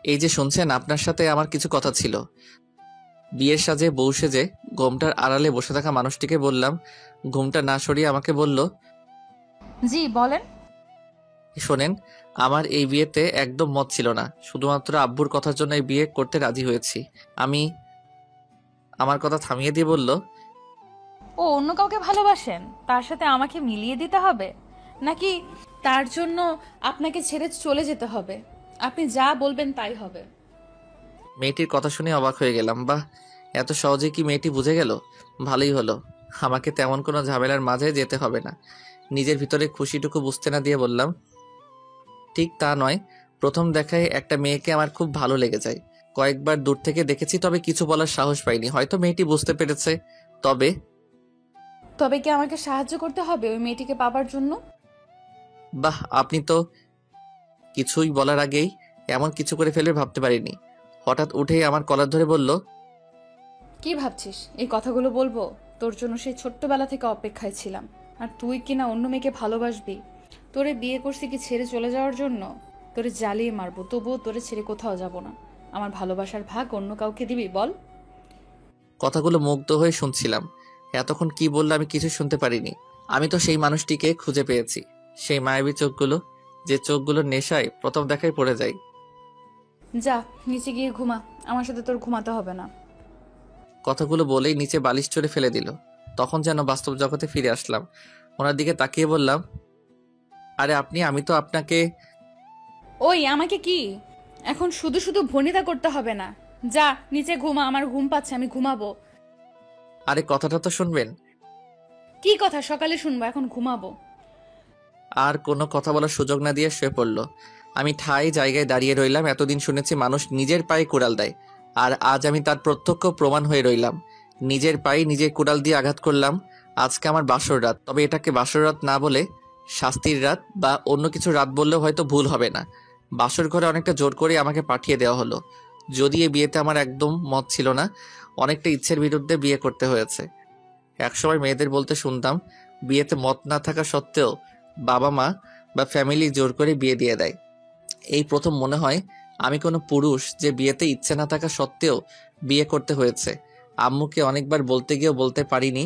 এই যে শুনছেন, আপনার সাথে আমার কিছু কথা ছিল। বিয়ের সাজে বউ সেজে ঘোমটার আড়ালে বসে থাকা মানুষটিকে বললাম। ঘোমটা না সরিয়ে আমাকে বলল, জি বলেন। শোনেন, আমার এই বিয়েতে একদম মত ছিল না। শুধুমাত্র আব্বুর কথার জন্য এই বিয়ে করতে রাজি হয়েছি আমি। আমার কথা থামিয়ে দিয়ে বলল, ও অন্য কাউকে ভালোবাসেন, তার সাথে আমাকে মিলিয়ে দিতে হবে নাকি তার জন্য আপনাকে ছেড়ে চলে যেতে হবে? আপনি যা বলবেন তাই হবে। মেয়েটির কথা শুনে অবাক হয়ে গেলাম। বাহ, এত সহজে কি মেয়েটি বুঝে গেল? ভালোই হলো, আমাকে তেমন কোনো ঝামেলার মাঝে যেতে হবে না। নিজের ভিতরে খুশিটুকু বুঝতে না দিয়ে বললাম, ঠিক তা নয়। প্রথম দেখায় একটা মেয়েকে আমার খুব ভালো লেগে যায়। কয়েকবার দূর থেকে দেখেছি, তবে কিছু বলার সাহস পাইনি। হয়তো মেয়েটি বুঝতে পেরেছে। তবে তবে কি আমাকে সাহায্য করতে হবে ওই মেয়েটিকে পাবার জন্য? বাহ, আপনি তো কিছুই বলার আগেই এমন কিছু করে ফেলবে ভাবতে পারিনি। হঠাৎ উঠেই আমার কলার ধরে বলল, কি ভাবছিস এই কথাগুলো বলবো? তোর জন্য সেই ছোট্টবেলা থেকে অপেক্ষায় ছিলাম, আর তুই কিনা অন্য মেয়েকে ভালোবাসবি। তোরে বিয়ে করছি কি ছেড়ে চলে যাওয়ার জন্য? তোরে জ্বালিয়ে মারবো, তবুও তোরে ছেড়ে কোথাও যাব না। আমার ভালোবাসার ভাগ অন্য কাউকে দিবি বল? কথাগুলো মুগ্ধ হয়ে শুনছিলাম। এতক্ষণ কি বললো আমি কিছু শুনতে পারিনি। আমি তো সেই মানুষটিকে খুঁজে পেয়েছি, সেই মায়াবী চোখগুলো, যে চোখগুলোর নেশায় প্রথম দেখায় পড়ে যায়। যা নিচে গিয়ে ঘুমা, আমার সাথে তোর ঘুমাতে হবে না। কথাগুলো বলেই নিচে বালিশ চড়ে ফেলে দিল। তখন যেন বাস্তব জগতে ফিরে আসলাম। ওনার দিকে তাকিয়ে বললাম, আরে আপনি, আমি তো আপনাকে। ওই আমাকে কি এখন শুধু শুধু ভনিতা করতে হবে না। যা নিচে ঘুমা, আমার ঘুম পাচ্ছে, আমি ঘুমাবো। আরে কথাটা তো শুনবেন। কি কথা সকালে শুনবো, এখন ঘুমাবো। আর কোনো কথা বলার সুযোগ না দিয়ে শুয়ে পড়ল। আমি ঠাই জায়গায় দাঁড়িয়ে রইলাম। এতদিন শুনেছি মানুষ নিজের পায়ে কুড়াল দেয়, আর আজ আমি তার প্রত্যক্ষ প্রমাণ হয়ে রইলাম। নিজের পায়ে নিজে কুড়াল দিয়ে আঘাত করলাম। আজকে আমার বাসর রাত, তবে এটাকে বাসর রাত না বলে শাস্তির রাত বা অন্য কিছু রাত বললেও হয়তো ভুল হবে না। বাসর ঘরে অনেকটা জোর করে আমাকে পাঠিয়ে দেওয়া হলো। যদি এই বিয়েতে আমার একদম মত ছিল না, অনেকটা ইচ্ছের বিরুদ্ধে বিয়ে করতে হয়েছে। একসময় মেয়েদের বলতে শুনতাম, বিয়েতে মত না থাকা সত্ত্বেও বাবা মা বা ফ্যামিলি জোর করে বিয়ে দিয়ে দেয়। এই প্রথম মনে হয় আমি কোনো পুরুষ যে বিয়েতে ইচ্ছে না থাকা সত্ত্বেও বিয়ে করতে হয়েছে। আম্মুকে অনেকবার বলতে গিয়েও বলতে পারিনি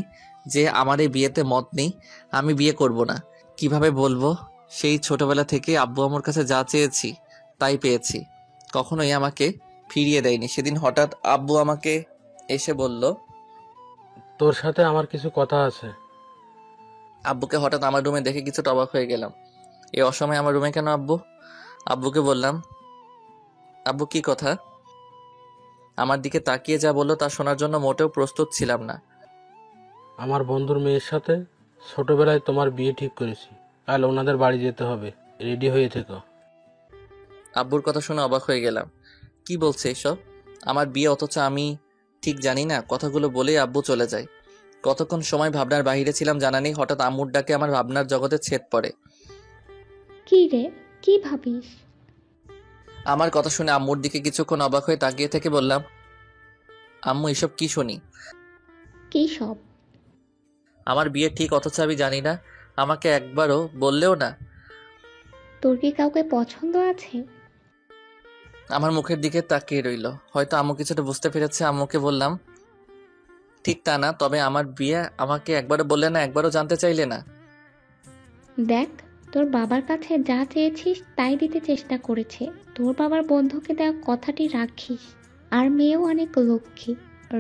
যে আমার এই বিয়েতে মত নেই, আমি বিয়ে করব না। কিভাবে বলবো? সেই ছোটবেলা থেকে আব্বু আম্মুর কাছে যা চেয়েছি তাই পেয়েছি, কখনোই আমাকে ফিরিয়ে দেয়নি। সেদিন হঠাৎ আব্বু আমাকে এসে বলল, তোর সাথে আমার কিছু কথা আছে। আব্বুকে হঠাৎ আমার রুমে দেখে কিছুটা অবাক হয়ে গেলাম। এই অসময়ে আমার রুমে কেন আব্বু? আব্বুকে বললাম, আব্বু কি কথা? আমার দিকে তাকিয়ে যা বললো তা শোনার জন্য মোটেও প্রস্তুত ছিলাম না। আমার বন্ধুর মেয়ের সাথে ছোটবেলায় তোমার বিয়ে ঠিক করেছি। কাল ওনাদের বাড়ি যেতে হবে, রেডি হয়ে থেকো। আব্বুর কথা শুনে অবাক হয়ে গেলাম। কি বলছে এসব? আমার বিয়ে, অথচ আমি ঠিক জানি না। কথাগুলো বলেই আব্বু চলে যায়। কতক্ষণ সময় ভাবনার বাহিরে ছিলাম জানা নেই। হঠাৎ আম্মুর ডাকে আমার ভাবনার জগতে ছেদ পড়ে। কি রে, কি ভাবিস? আমার কথা শুনে আম্মুর দিকে কিছুক্ষণ অবাক হয়ে তাকিয়ে থেকে বললাম, আম্মু এসব কি শুনি? কি সব? আমার বিয়ে ঠিক, অথচ আমি জানি না। আমাকে একবারও বললেও না। তোর কি কাউকে পছন্দ আছে? আমার মুখের দিকে তাকিয়ে রইল। হয়তো আম্মু কিছুটা বুঝতে পেরেছে। আম্মুকে বললাম, ঠিক তা না, তবে আমার বিয়ে আমাকে একবারও বললে না, একবারও জানতে চাইলে না। দেখ, তোর বাবার কাছে যা চেয়েছিস তাই দিতে চেষ্টা করেছে। তোর বাবার বন্ধুকে দেওয়া কথাটি রাখিস। আর মেয়েও অনেক লক্ষ্মী,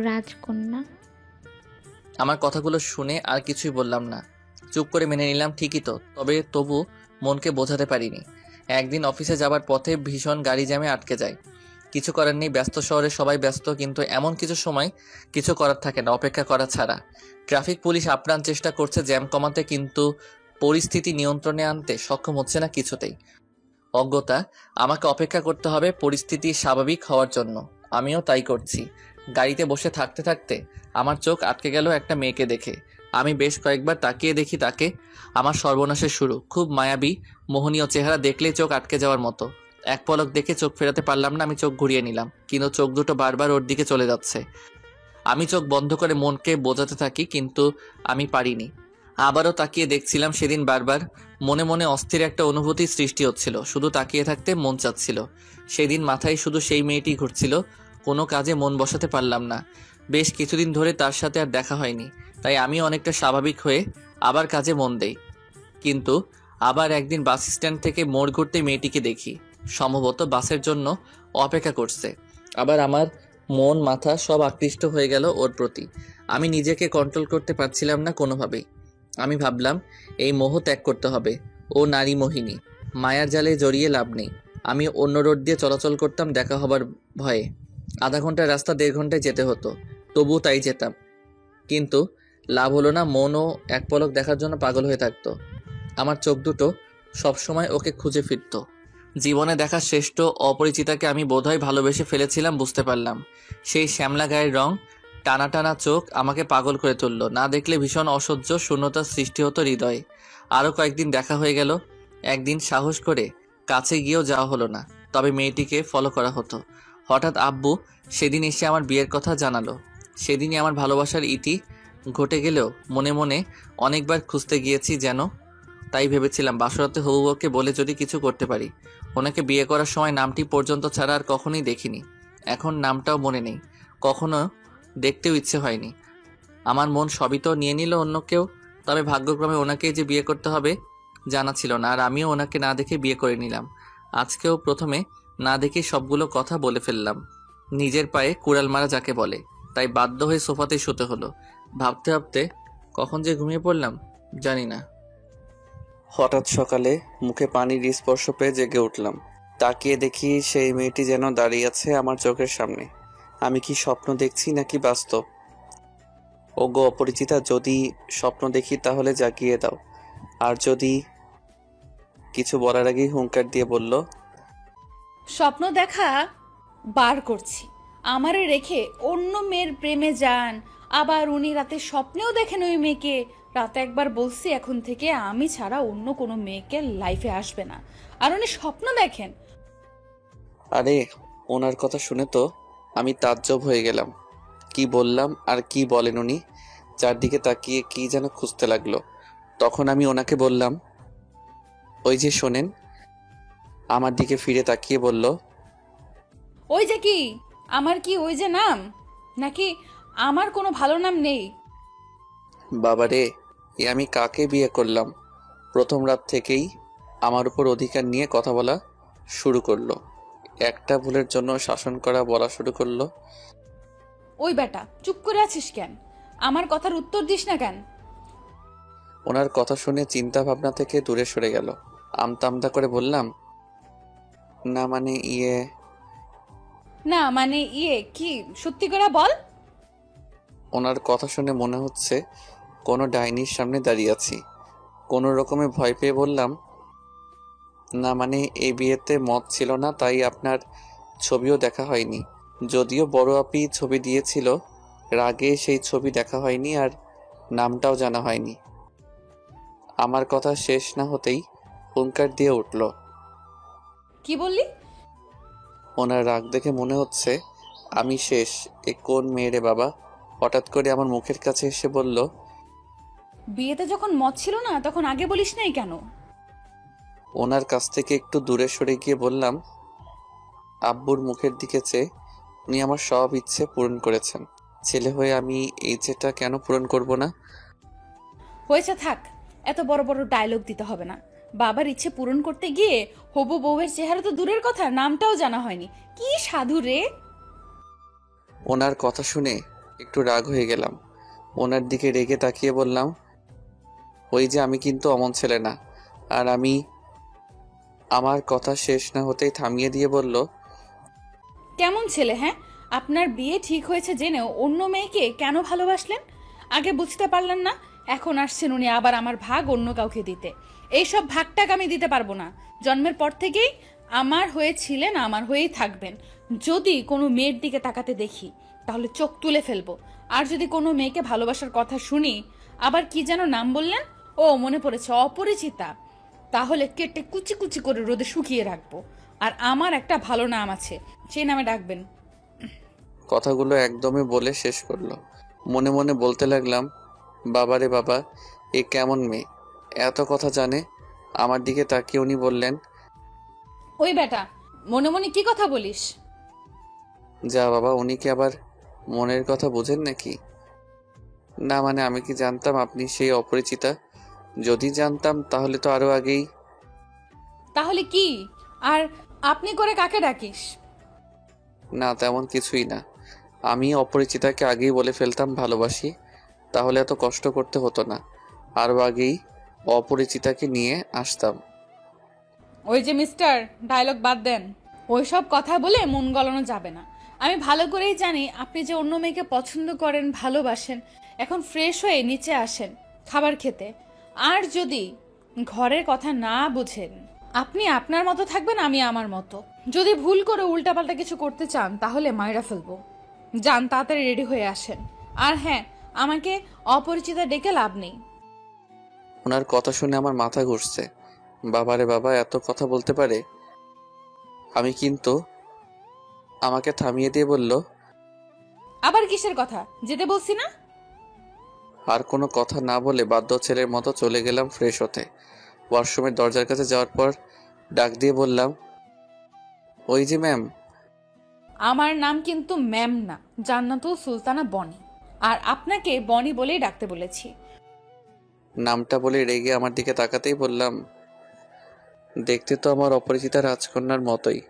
রাজকন্যা। আমার কথাগুলো শুনে আর কিছুই বললাম না, চুপ করে মেনে নিলাম। ঠিকই তো, তবু মনকে বোঝাতে পারিনি। একদিন অফিসে যাবার পথে ভীষণ গাড়ি জ্যামে আটকে যায়। কিছু করার নেই, ব্যস্ত শহরে সবাই ব্যস্ত, কিন্তু এমন কিছু সময় কিছু করার থাকে না অপেক্ষা করা ছাড়া। ট্রাফিক পুলিশ আপ্রাণ চেষ্টা করছে জ্যাম কমাতে, কিন্তু পরিস্থিতি নিয়ন্ত্রণে আনতে সক্ষম হচ্ছে না কিছুতেই। অজ্ঞতা, আমাকে অপেক্ষা করতে হবে পরিস্থিতি স্বাভাবিক হওয়ার জন্য। আমিও তাই করছি। গাড়িতে বসে থাকতে থাকতে আমার চোখ আটকে গেল একটা মেয়েকে দেখে। আমি বেশ কয়েকবার তাকিয়ে দেখি তাকে। আমার সর্বনাশের শুরু। খুব মায়াবী মোহনীয় চেহারা, দেখলেই চোখ আটকে যাওয়ার মতো। এক পলক দেখে চোখ ফেরাতে পারলাম না। আমি চোখ ঘুরিয়ে নিলাম, কিন্তু চোখ দুটো বারবার ওর দিকে চলে যাচ্ছে। আমি চোখ বন্ধ করে মনকে বোঝাতে থাকি, কিন্তু আমি পারিনি। আবারও তাকিয়ে দেখছিলাম সেদিন বারবার। মনে মনে অস্থির একটা অনুভূতি সৃষ্টি হচ্ছিল, শুধু তাকিয়ে থাকতে মন চাচ্ছিল। সেদিন মাথায় শুধু সেই মেয়েটি ঘুরছিল, কোনো কাজে মন বসাতে পারলাম না। বেশ কিছুদিন ধরে তার সাথে আর দেখা হয়নি, তাই আমি অনেকটা স্বাভাবিক হয়ে আবার কাজে মন দেই। কিন্তু আবার একদিন বাস স্ট্যান্ড থেকে মোড় ঘুরতে মেয়েটিকে দেখি, সম্ভবত বাসের জন্য অপেক্ষা করছে। আবার আমার মন মাথা সব আকৃষ্ট হয়ে গেল ওর প্রতি। আমি নিজেকে কন্ট্রোল করতে পারছিলাম না কোনোভাবেই। আমি ভাবলাম এই মোহ ত্যাগ করতে হবে। ও নারী মোহিনী, মায়ার জালে জড়িয়ে লাভ নেই। আমি অন্য রোড দিয়ে চলাচল করতাম দেখা হবার ভয়ে। আধা ঘন্টার রাস্তা 1.5 ঘন্টায় যেতে হতো, তবুও তাই যেতাম। কিন্তু লাভ হলো না, মনও এক পলক দেখার জন্য পাগল হয়ে থাকতো। আমার চোখ দুটো সবসময় ওকে খুঁজে ফিরত। জীবনে দেখা শ্রেষ্ঠ অপরিচিতাকে আমি বোধহয় ভালোবেসে ফেলেছিলাম, বুঝতে পারলাম। সেই শ্যামলা গায়ের রং, টানা টানা চোখ আমাকে পাগল করে তুলল। না দেখলে ভীষণ অসহ্য শূন্যতার সৃষ্টি হতো হৃদয়ে। আরও কয়েকদিন দেখা হয়ে গেল। একদিন সাহস করে কাছে গিয়েও যাওয়া হলো না, তবে মেয়েটিকে ফলো করা হতো। হঠাৎ আব্বু সেদিন এসে আমার বিয়ের কথা জানালো। সেদিনই আমার ভালোবাসার ইতি ঘটে গেলেও মনে মনে অনেকবার খুঁজতে গিয়েছি যেন। তাই ভেবেছিলাম বাসরাতে হবু বউকে বলে যদি কিছু করতে পারি। ওনাকে বিয়ে করার সময় নামটি পর্যন্ত ছাড়া আর কখনোই দেখিনি। এখন নামটাও মনে নেই, কখনো দেখতেও ইচ্ছে হয়নি। আমার মন সবই তো নিয়ে নিল অন্য কেউ। তবে ভাগ্যক্রমে ওনাকেই যে বিয়ে করতে হবে জানা ছিল না, আর আমিও ওনাকে না দেখে বিয়ে করে নিলাম। আজকেও প্রথমে না দেখে সবগুলো কথা বলে ফেললাম। নিজের পায়ে কুড়াল মারা যাকে বলে, তাই বাধ্য হয়ে সোফাতেই শুতে হলো। ভাবতে ভাবতে কখন যে ঘুমিয়ে পড়লাম জানি না। হঠাৎ সকালে মুখে পানির স্পর্শ পেয়ে জেগে উঠলাম। তাকিয়ে দেখি সেই মেয়েটি যেন দাঁড়িয়ে আছে আমার চোখের সামনে। আমি কি স্বপ্ন দেখছি নাকি বাস্তব? ওগো অপরিচিতা, যদি স্বপ্ন দেখি তাহলে জাগিয়ে দাও। আর যদি কিছু বলার আগেই হুঙ্কার দিয়ে বলল, স্বপ্ন দেখা বার করছি। আমারে রেখে অন্য মেয়ের প্রেমে যান। আবার উনি রাতে স্বপ্নেও দেখেন ওই মেয়েকে। রাতে একবার বলছি এখন থেকে আমি ছাড়া অন্য কোনো মেয়েকে লাইফে আসবে না, আর উনি স্বপ্ন দেখেন। আরে ওনার কথা শুনে তো আমি তাজ্জব হয়ে গেলাম। কি বললাম আর কি বলেন উনি? চারদিকে তাকিয়ে কি যেন খুঁজতে লাগলো। তখন আমি ওনাকে বললাম, ওই যে শোনেন। আমার দিকে ফিরে তাকিয়ে বলল, ওই যে কি? আমার কি ওই যে নাম? নাকি আমার কোনো ভালো নাম নেই? বাবারে, এ আমি কাকে বিয়ে করলাম? প্রথম রাত থেকেই আমার উপর অধিকার নিয়ে কথা বলা শুরু করলো। একটা ভুলের জন্য শাসন করা বলা শুরু করলো। ওই বেটা, চুপ করে আছিস কেন? আমার কথার উত্তর দিস না কেন? ওনার কথা শুনে চিন্তা ভাবনা থেকে দূরে সরে গেল। আমতা আমতা করে বললাম, না মানে না মানে কি? সত্যি করে বল। ওনার কথা শুনে মনে হচ্ছে কোনো ডাইনির সামনে দাঁড়িয়ে আছি। কোনো রকমে ভয় পেয়ে বললাম, না মানে এই বিয়েতে মত ছিল না, তাই আপনার ছবিও দেখা হয়নি। যদিও বড় আপি ছবি দিয়েছিল, রাগে সেই ছবি দেখা হয়নি আর নামটাও জানা হয়নি। আমার কথা শেষ না হতেই হুঙ্কার দিয়ে উঠল। কি বললি? ওনার রাগ দেখে মনে হচ্ছে আমি শেষ। এ কোন মেয়ে রে বাবা? হঠাৎ করে আমার মুখের কাছে এসে বলল, বিয়েতে যখন মত ছিল না তখন আগে বলিস নাই কেন? ওনার কাছ থেকে একটু দূরে সরে গিয়ে বললাম, আব্বুর মুখের দিকে চেয়ে উনি আমার সব ইচ্ছে পূরণ করেছেন। ছেলে হয়ে আমি এই ইচ্ছেটা কেন পূরণ করব না? হয়েছে, থাক। এত বড় বড় ডায়লগ দিতে হবে না। বাবার ইচ্ছে পূরণ করতে গিয়ে হবু বউয়ের চেহারা তো দূরের কথা, নামটাও জানা হয়নি। কি সাধু রে! ওনার কথা শুনে একটু রাগ হয়ে গেলাম। ওনার দিকে রেগে তাকিয়ে বললাম, ওই যে আমি কিন্তু অমন ছেলে না। আর আমি আমার কথা শেষ না হতেই থামিয়ে দিয়ে বলল, কেমন ছেলে, হ্যাঁ? আপনার বিয়ে ঠিক হয়েছে জেনেও অন্য মেয়েকে কেন ভালোবাসলেন? আগে বুঝতে পারলেন না? এখন আসছেন উনি আবার আমার ভাগ অন্য কাউকে দিতে। এইসব ভাগটাক আমি দিতে পারবো না। জন্মের পর থেকেই আমার হয়ে ছিলেন, আমার হয়েই থাকবেন। যদি কোনো মেয়ের দিকে তাকাতে দেখি তাহলে চোখ তুলে ফেলবো। আর যদি কোনো মেয়েকে ভালোবাসার কথা শুনি, আবার কি যেন নাম বললেন? ও মনে পড়েছে, অপরিচিতা। তাহলে কেটে কুচি কুচি করে রোদে শুকিয়ে রাখবো। আর আমার একটা ভালো নাম আছে, সেই নামে ডাকবেন। কথাগুলো একদমই বলে শেষ করলো। মনে মনে বলতে লাগলাম, বাবারে বাবা, এ কেমন মেয়ে, এত কথা জানে? আমার দিকে তাকিয়ে উনি বললেন, ওই বেটা, মনে মনে কি কথা বলিস? যা বাবা, উনি কি আবার মনের কথা বোঝেন নাকি? না মানে আমি কি জানতাম আপনি সেই অপরিচিতা? যদি জানতাম তাহলে তো আরো আগেই। তাহলে কি? আর আপনি করে কাকে ডাকিস? না তেমন কিছুই না, আমি অপরিচিতাকে আগেই বলে ফেলতাম ভালোবাসি, তাহলে এত কষ্ট করতে হতো না। আরো আগেই অপরিচিতাকে নিয়ে আসতাম। ওই যে মিস্টার, ডায়লগ বাদ দেন। ওইসব কথা বলে মন গলানো যাবে না। আমি ভালো করেই জানি আপনি যে অন্য মেয়েকে পছন্দ করেন, ভালোবাসেন। এখন ফ্রেশ হয়ে নিচে আসেন খাবার খেতে। আর যদি ঘরের কথা না বুঝেন, আপনি আপনার মতো থাকবেন, আমি আমার মতো। যদি ভুল করে উল্টাপাল্টা কিছু করতে চান তাহলে মাইরা ফেলবো। যান, তাড়াতাড়ি রেডি হয়ে আসেন। আর হ্যাঁ, আমাকে অপরিচিতা ডেকে লাভ নেই। ওনার কথা শুনে আমার মাথা ঘুরছে। বাবারে বাবা, এত কথা বলতে পারে! আমি কিন্তু আমাকে থামিয়ে দিয়ে বলল, আবার কিসের কথা? যেতে বলছি না? আর কোনো কথা না বলে বাধ্য ছেলের মতো চলে গেলাম ফ্রেশ হতে। ওয়াশরুমের দরজার কাছে যাওয়ার পর ডাক দিয়ে বললাম, ওই যে ম্যাম। আমার নাম কিন্তু ম্যাম না, জান্নাতুল সুলতানা বনি। আর আপনাকে বনি বলেই ডাকতে বলেছি। নামটা বলে রেগে আমার দিকে তাকাতেই বললাম, দেখতে তো আমার অপরিচিতা রাজকন্যার মতোই,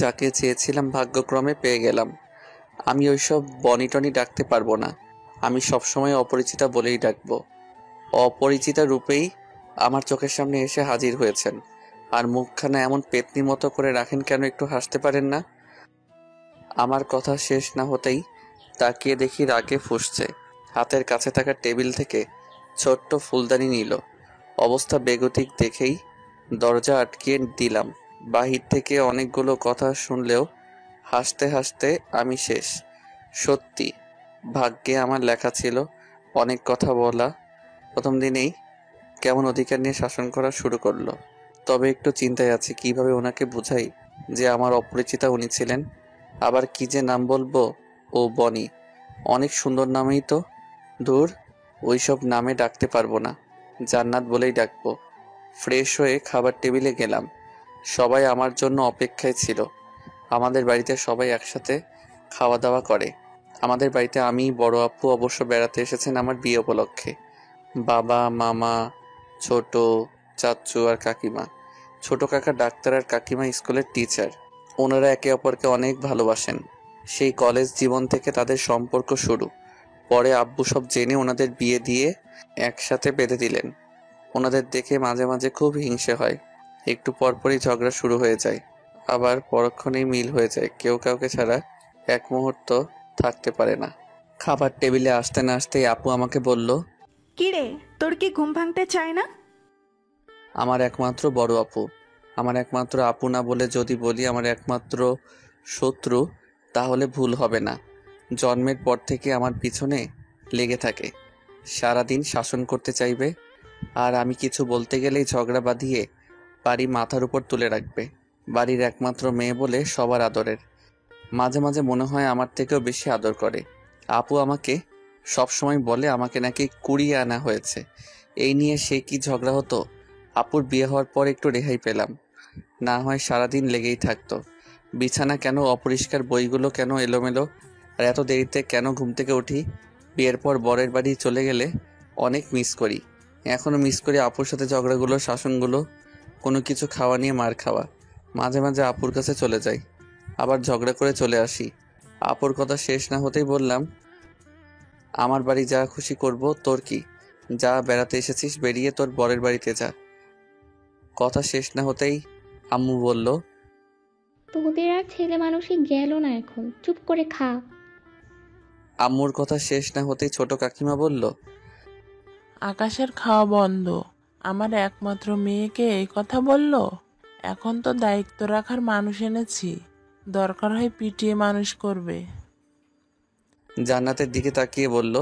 যাকে চেয়েছিলাম ভাগ্যক্রমে পেয়ে গেলাম। আমি ওইসব বনি টনি ডাকতে পারবো না, আমি সবসময় অপরিচিতা বলেই ডাকবো। অপরিচিতা রূপেই আমার চোখের সামনে এসে হাজির হয়েছেন, আর মুখখানা এমন পেতনি মতো করে রাখেন কেন, একটু হাসতে পারেন না? আমার কথা শেষ না হতেই তাকিয়ে দেখি রাগে ফুঁসছে। হাতের কাছে থাকা টেবিল থেকে ছোট্ট ফুলদানি নিল। অবস্থা বেগতিক দেখেই দরজা আটকিয়ে দিলাম। বাহির থেকে অনেকগুলো কথা শুনলেও হাসতে হাসতে আমি শেষ। সত্যি ভাগ্যে আমার লেখা ছিল অনেক কথা বলা। প্রথম দিনেই কেমন অধিকার নিয়ে শাসন করা শুরু করলো। তবে একটু চিন্তায় আছি কিভাবে ওনাকে বুঝাই যে আমার অপরিচিতা উনি ছিলেন। আবার কি যে নাম বলবো? ও বনি, অনেক সুন্দর নামেই তো। দূর, ওইসব নামে ডাকতে পারবো না, জান্নাত বলেই ডাকবো। ফ্রেশ হয়ে খাবার টেবিলে গেলাম। সবাই আমার জন্য অপেক্ষায় ছিল। আমাদের বাড়িতে সবাই একসাথে খাওয়া দাওয়া করে। আমাদের বাড়িতে আমি, বড় আপু অবশ্য বেড়াতে এসেছেন আমার বিয়ে উপলক্ষে। বাবা, মামা, ছোট চাচু আর কাকিমা। ছোট কাকা ডাক্তার আর কাকিমা স্কুলের টিচার। ওনারা একে অপরকে অনেক ভালোবাসেন। সেই কলেজ জীবন থেকে তাদের সম্পর্ক শুরু। পরে আব্বু সব জেনে ওনাদের বিয়ে দিয়ে একসাথে বেঁধে দিলেন। ওনাদের দেখে মাঝে মাঝে খুব হিংসে হয়। একটু পরপরই ঝগড়া শুরু হয়ে যায়, আবার পরক্ষণেই মিল হয়ে যায়। কেউ কাউকে ছাড়া এক মুহূর্ত থাকতে পারে না। খাবার টেবিলে আসতে না আসতেই আপু আমাকে বলল, কিরে, তোর কি ঘুম ভাঙতে চায় না? আমার একমাত্র বড় আপু, আমার একমাত্র আপু না বলে যদি বলি আমার একমাত্র শত্রু তাহলে ভুল হবে না। জন্মের পর থেকে আমার পিছনে লেগে থাকে, সারাদিন শাসন করতে চাইবে, আর আমি কিছু বলতে গেলেই ঝগড়া বাঁধিয়ে বাড়ি মাথার উপর তুলে রাখবে। বাড়ির একমাত্র মেয়ে বলে সবার আদরের। মাঝে মাঝে মনে হয় আমার থেকেও বেশি আদর করে। আপু আমাকে সব সময় বলে আমাকে নাকি কুড়িয়ে আনা হয়েছে। এই নিয়ে সে কি ঝগড়া হতো। আপুর বিয়ে হওয়ার পর একটু রেহাই পেলাম, না হয় সারাদিন লেগেই থাকতো। বিছানা কেন অপরিষ্কার, বইগুলো কেন এলোমেলো, আর এত দেরিতে কেন ঘুম থেকে উঠি। বিয়ের পর বরের বাড়ি চলে গেলে অনেক মিস করি। এখনও মিস করি আপুর সাথে ঝগড়াগুলো, শাসনগুলো, কোনো কিছু খাওয়া নিয়ে মার খাওয়া। মাঝে মাঝে আপুর কাছে চলে যাই, আবার ঝগড়া করে চলে আসি। আপুর কথা শেষ না হতেই বললাম, আমার বাড়ি যা খুশি করব, তোর কি? যা, বেড়াতে এসেছিস, বেরিয়ে তোর বরের বাড়িতে যা। কথা শেষ না হতেই আম্মু বলল, তোদের আর ছেলে মানুষই গেল না, এখন চুপ করে খা। আম্মুর কথা শেষ না হতেই ছোট কাকিমা বলল, আকাশের খাওয়া বন্ধ, আমার একমাত্র মেয়েকে এই কথা বলল। এখন তো দায়িত্ব রাখার মানুষ এনেছি, দরকার হয় পিটিয়ে মানুষ করবে। জান্নাতের দিকে তাকিয়ে বলল,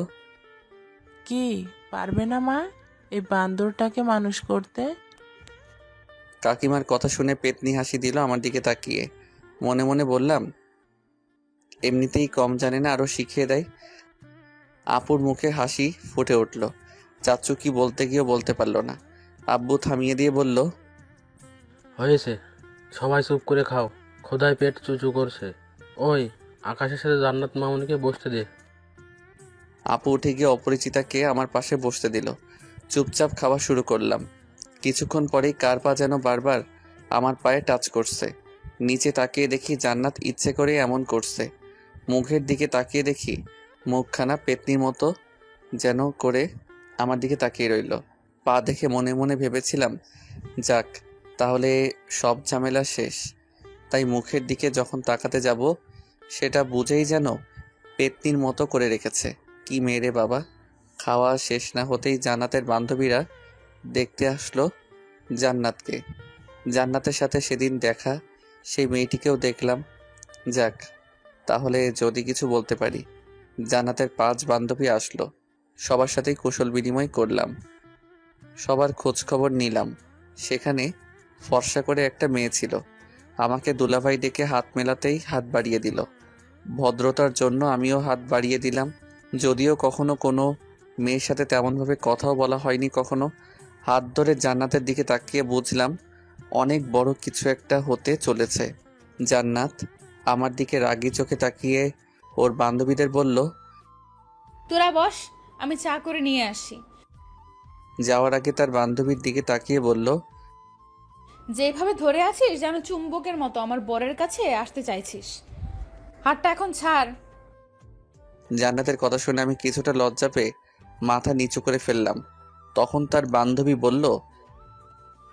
কি পারবে না মা এই বান্দরটাকে মানুষ করতে? কাকিমার কথা শুনে পেতনি হাসি দিল আমার দিকে তাকিয়ে। মনে মনে বললাম, এমনিতেই কম জানে না, আরো শিখিয়ে দেয়। আপুর মুখে হাসি ফুটে উঠল। চাচু কি বলতে গিয়েও বলতে পারলো না। আব্বু থামিয়ে দিয়ে বলল, হয়েছে, সবাই চুপ করে খাও, খোদায় পেট চুচু করছে। ওই আকাশের সাথে জান্নাত মামুনিকে বসতে দে। আপু উঠে গিয়ে অপরিচিতাকে আমার পাশে বসতে দিল। চুপচাপ খাওয়া শুরু করলাম। কিছুক্ষণ পরেই কার পা যেন বারবার আমার পায়ে টাচ করছে। নিচে তাকিয়ে দেখি জান্নাত ইচ্ছে করে এমন করছে। মুখের দিকে তাকিয়ে দেখি মুখখানা পেতনির মতো যেন করে আমার দিকে তাকিয়ে রইল। পা দেখে মনে মনে ভেবেছিলাম, যাক তাহলে সব ঝামেলা শেষ। তাই মুখের দিকে যখন তাকাতে যাব সেটা বুঝেই যেন পেতনির মতো করে রেখেছে। কি মেরে বাবা! খাওয়া শেষ না হতেই জান্নাতের বান্ধবীরা দেখতে আসলো জান্নাতকে। জান্নাতের সাথে সেদিন দেখা সেই মেয়েটিকেও দেখলাম। যাক তাহলে যদি কিছু বলতে পারি। জান্নাতের 5 বান্ধবী আসলো, সবার সাথেই কুশল বিনিময় করলাম, সবার খোঁজ খবর নিলাম। সেখানে ফর্সা করে একটা মেয়ে ছিল। আমাকে দুলাভাই ডেকে হাত মেলাতেই হাত বাড়িয়ে দিল। ভদ্রতার জন্য আমিও হাত বাড়িয়ে দিলাম। যদিও কখনো কোনো মেয়ের সাথে তেমনভাবে কথাও বলা হয়নি কখনো। হাত ধরে জান্নাতের দিকে তাকিয়ে বুঝলাম অনেক বড় কিছু একটা হতে চলেছে। জান্নাত আমার দিকে রাগী চোখে তাকিয়ে ওর বান্ধবীদের বলল, তোরা বস, আমি চা করে নিয়ে আসি। যাওয়ার আগে তার বান্ধবীর দিকে তাকিয়ে বলল, যেভাবে ধরে আছিস যেন চুম্বকের মতো আমার বরের কাছে আসতে চাইছিস। হাতটা এখন ছাড়। জান্নাতের কথা শুনে আমি কিছুটা লজ্জা পেয়ে মাথা নিচু করে ফেললাম। তখন তার বান্ধবী বলল,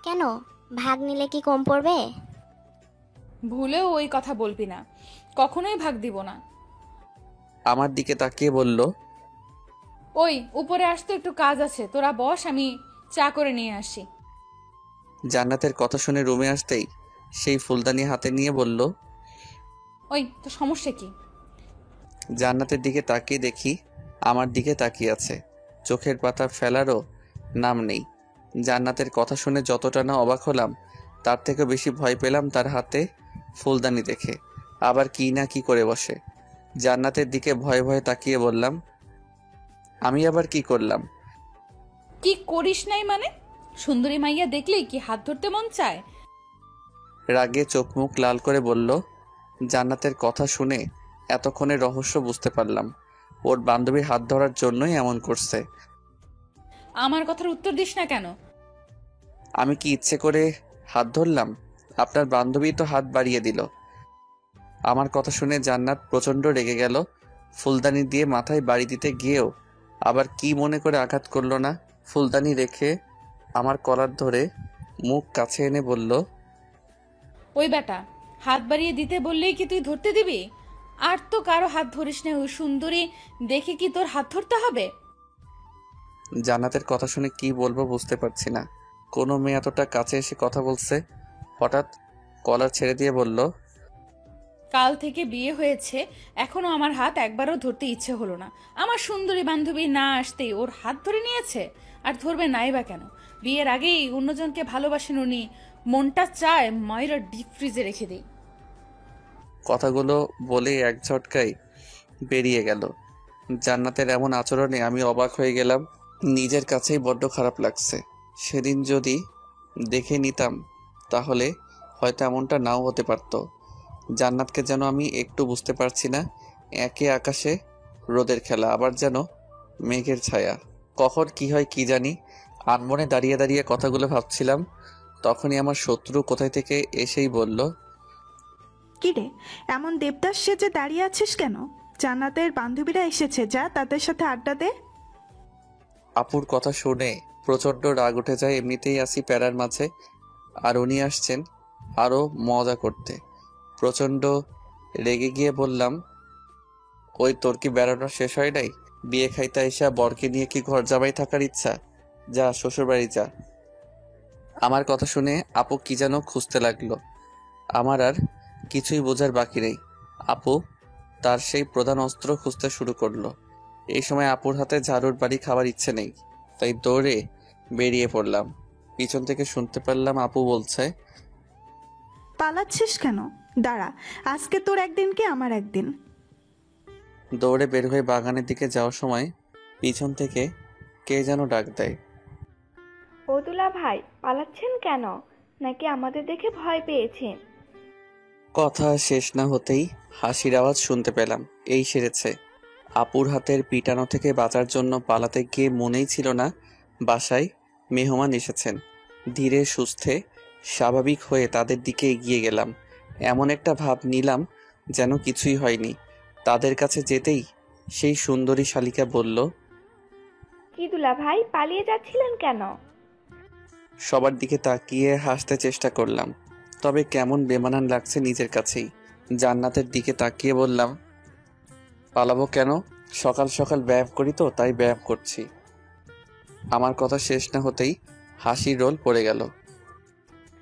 কেন, ভাগ নিলে কি কম পড়বে? ভুলেও ওই কথা বলবি না, কখনোই ভাগ দিব না। আমার দিকে তাকিয়ে বলল, ওই উপরে আসতে একটু কাজ আছে, তোরা বস, আমি চা করে নিয়ে আসি। জান্নাতের কথা শুনে রুমে আসতেই সেই ফুলদানি হাতে নিয়ে বলল, ওই তো সমস্যা কি? জান্নাতের দিকে তাকিয়ে দেখি আমার দিকে তাকিয়ে আছে, চোখের পাতা ফেলারও নাম নেই। জান্নাতের কথা শুনে যতটা না অবাক হলাম তার থেকে বেশি ভয় পেলাম তার হাতে ফুলদানি দেখে। আবার কি না কি করে বসে। জান্নাতের দিকে ভয়ে ভয়ে তাকিয়ে বললাম, আমি আবার কি করলাম? কি করিস নাই মানে? সুন্দরী মাইয়া দেখলেই কি হাত ধরতে মন চায়? রাগে চোখ মুখ লাল করে বলল। জান্নাতের কথা শুনে এতক্ষণে রহস্য বুঝতে পারলাম। ওর বান্ধবীর হাত ধরার জন্যই এমন করছে। আমার কথার উত্তর দিস না কেন? আমি কি ইচ্ছে করে হাত ধরলাম? আপনার বান্ধবী তো হাত বাড়িয়ে দিল। আমার কথা শুনে জান্নাত প্রচণ্ড রেগে গেল। ফুলদানি দিয়ে মাথায় বাড়ি দিতে গিয়েও আবার কি মনে করে আঘাত করলো না। ফুলদানি রেখে আমার কলার ধরে মুখ কাছে এনে বলল, ওই বেটা, হাত বাড়িয়ে দিতে বললেই কি তুই ধরতে দিবি? আর তো কারো হাত ধরিস না, ওই সুন্দরী দেখে কি তোর হাত ধরতে হবে? জান্নাতের কথা শুনে কি বলবো বুঝতে পারছি না। কোনো মেয়ে এতটা কাছে এসে কথা বলছে। হঠাৎ কলার ছেড়ে দিয়ে বলল, কাল থেকে বিয়ে হয়েছে, এখনো আমার হাত একবারও ধরতে ইচ্ছে হলো না। আমার সুন্দরী বান্ধবী না আসতেই ওর হাত ধরে নিয়েছে। আর ধরবে নাই বা কেন? বিয়ের আগেই অন্যজনকে ভালোবাসেন উনি। মনটা চায় মায়েরা ডিপ ফ্রিজে রেখে দিই। কথাগুলো বলে এক ঝটকায় বেরিয়ে গেল। জান্নাতের এমন আচরণে আমি অবাক হয়ে গেলাম। নিজের কাছেই বড্ড খারাপ লাগছে। সেদিন যদি দেখে নিতাম তাহলে হয়তো এমনটা নাও হতে পারত। জান্নাতকে যেন আমি একটু বুঝতে পারছি না। একে আকাশে রোদের খেলা, আবার যেন মেঘের ছায়া। কখন কি হয় কি জানি। আনমনে দাঁড়িয়ে দাঁড়িয়ে কথাগুলো ভাবছিলাম। তখনই আমার শত্রু কোথায় থেকে এসেই বলল, কিরে, এমন দেবদাস সেজে দাঁড়িয়ে আছিস কেন? জান্নাতের বান্ধবীরা এসেছে, যা তাদের সাথে আড্ডা দে। আপুর কথা শুনে প্রচণ্ড রাগ উঠে যায়। এমনিতেই আসি প্যারার মাঝে, আর উনি আসছেন আরও মজা করতে। প্রচণ্ড রেগে গিয়ে বললাম, ওই তোর কি বেড়ানো শেষ হয় নাই? বিয়ে খাইতে আইসা বরকে নিয়ে কি ঘর জামাই থাকার ইচ্ছা? যা শ্বশুরবাড়ি যা। আমার কথা শুনে আপু কি যেন খুঁজতে লাগলো। আমার আর কিছুই বোঝার বাকি নেই। আপু তার সেই প্রধান অস্ত্র খুঁজতে শুরু করলো। এই সময় আপুর হাতে ঝাড়ুর বাড়ি খাওয়ার ইচ্ছে নেই, তাই দৌড়ে বেরিয়ে পড়লাম। পিছন থেকে শুনতে পারলাম আপু বলছে, পালাচ্ছিস কেন? দাঁড়া, আজকে তোর একদিন কি আমার একদিন। দৌড়ে বের হয়ে বাগানের দিকে যাওয়ার সময় পিছন থেকে কে যেন ডাক দেয়। ও দুলা ভাই, পালাচ্ছেন কেন? নাকি আমাদের দেখে ভয় পেয়েছেন? কথা শেষ না হতেই হাসির আওয়াজ শুনতে পেলাম। এই সেরেছে। আপুর হাতের পিটানো থেকে বাঁচার জন্য পালাতে গিয়ে মনেই ছিল না বাসায় মেহমান এসেছেন। ধীরে সুস্থে স্বাভাবিক হয়ে তাদের দিকে এগিয়ে গেলাম। এমন একটা ভাব নিলাম যেন কিছুই হয়নি। তাদের কাছে যেতেই সেই সুন্দরী শালিকা বলল, কি দুলা ভাই, পালিয়ে যাচ্ছিলেন কেন? সবার দিকে তাকিয়ে হাসতে চেষ্টা করলাম, তবে কেমন বেমানান লাগছে নিজের কাছেই। জান্নাতের দিকে তাকিয়ে বললাম, পালাবো কেন? সকাল সকাল ব্যায়াম করি তো, তাই ব্যায়াম করছি। আমার কথা শেষ না হতেই হাসির রোল পড়ে গেল।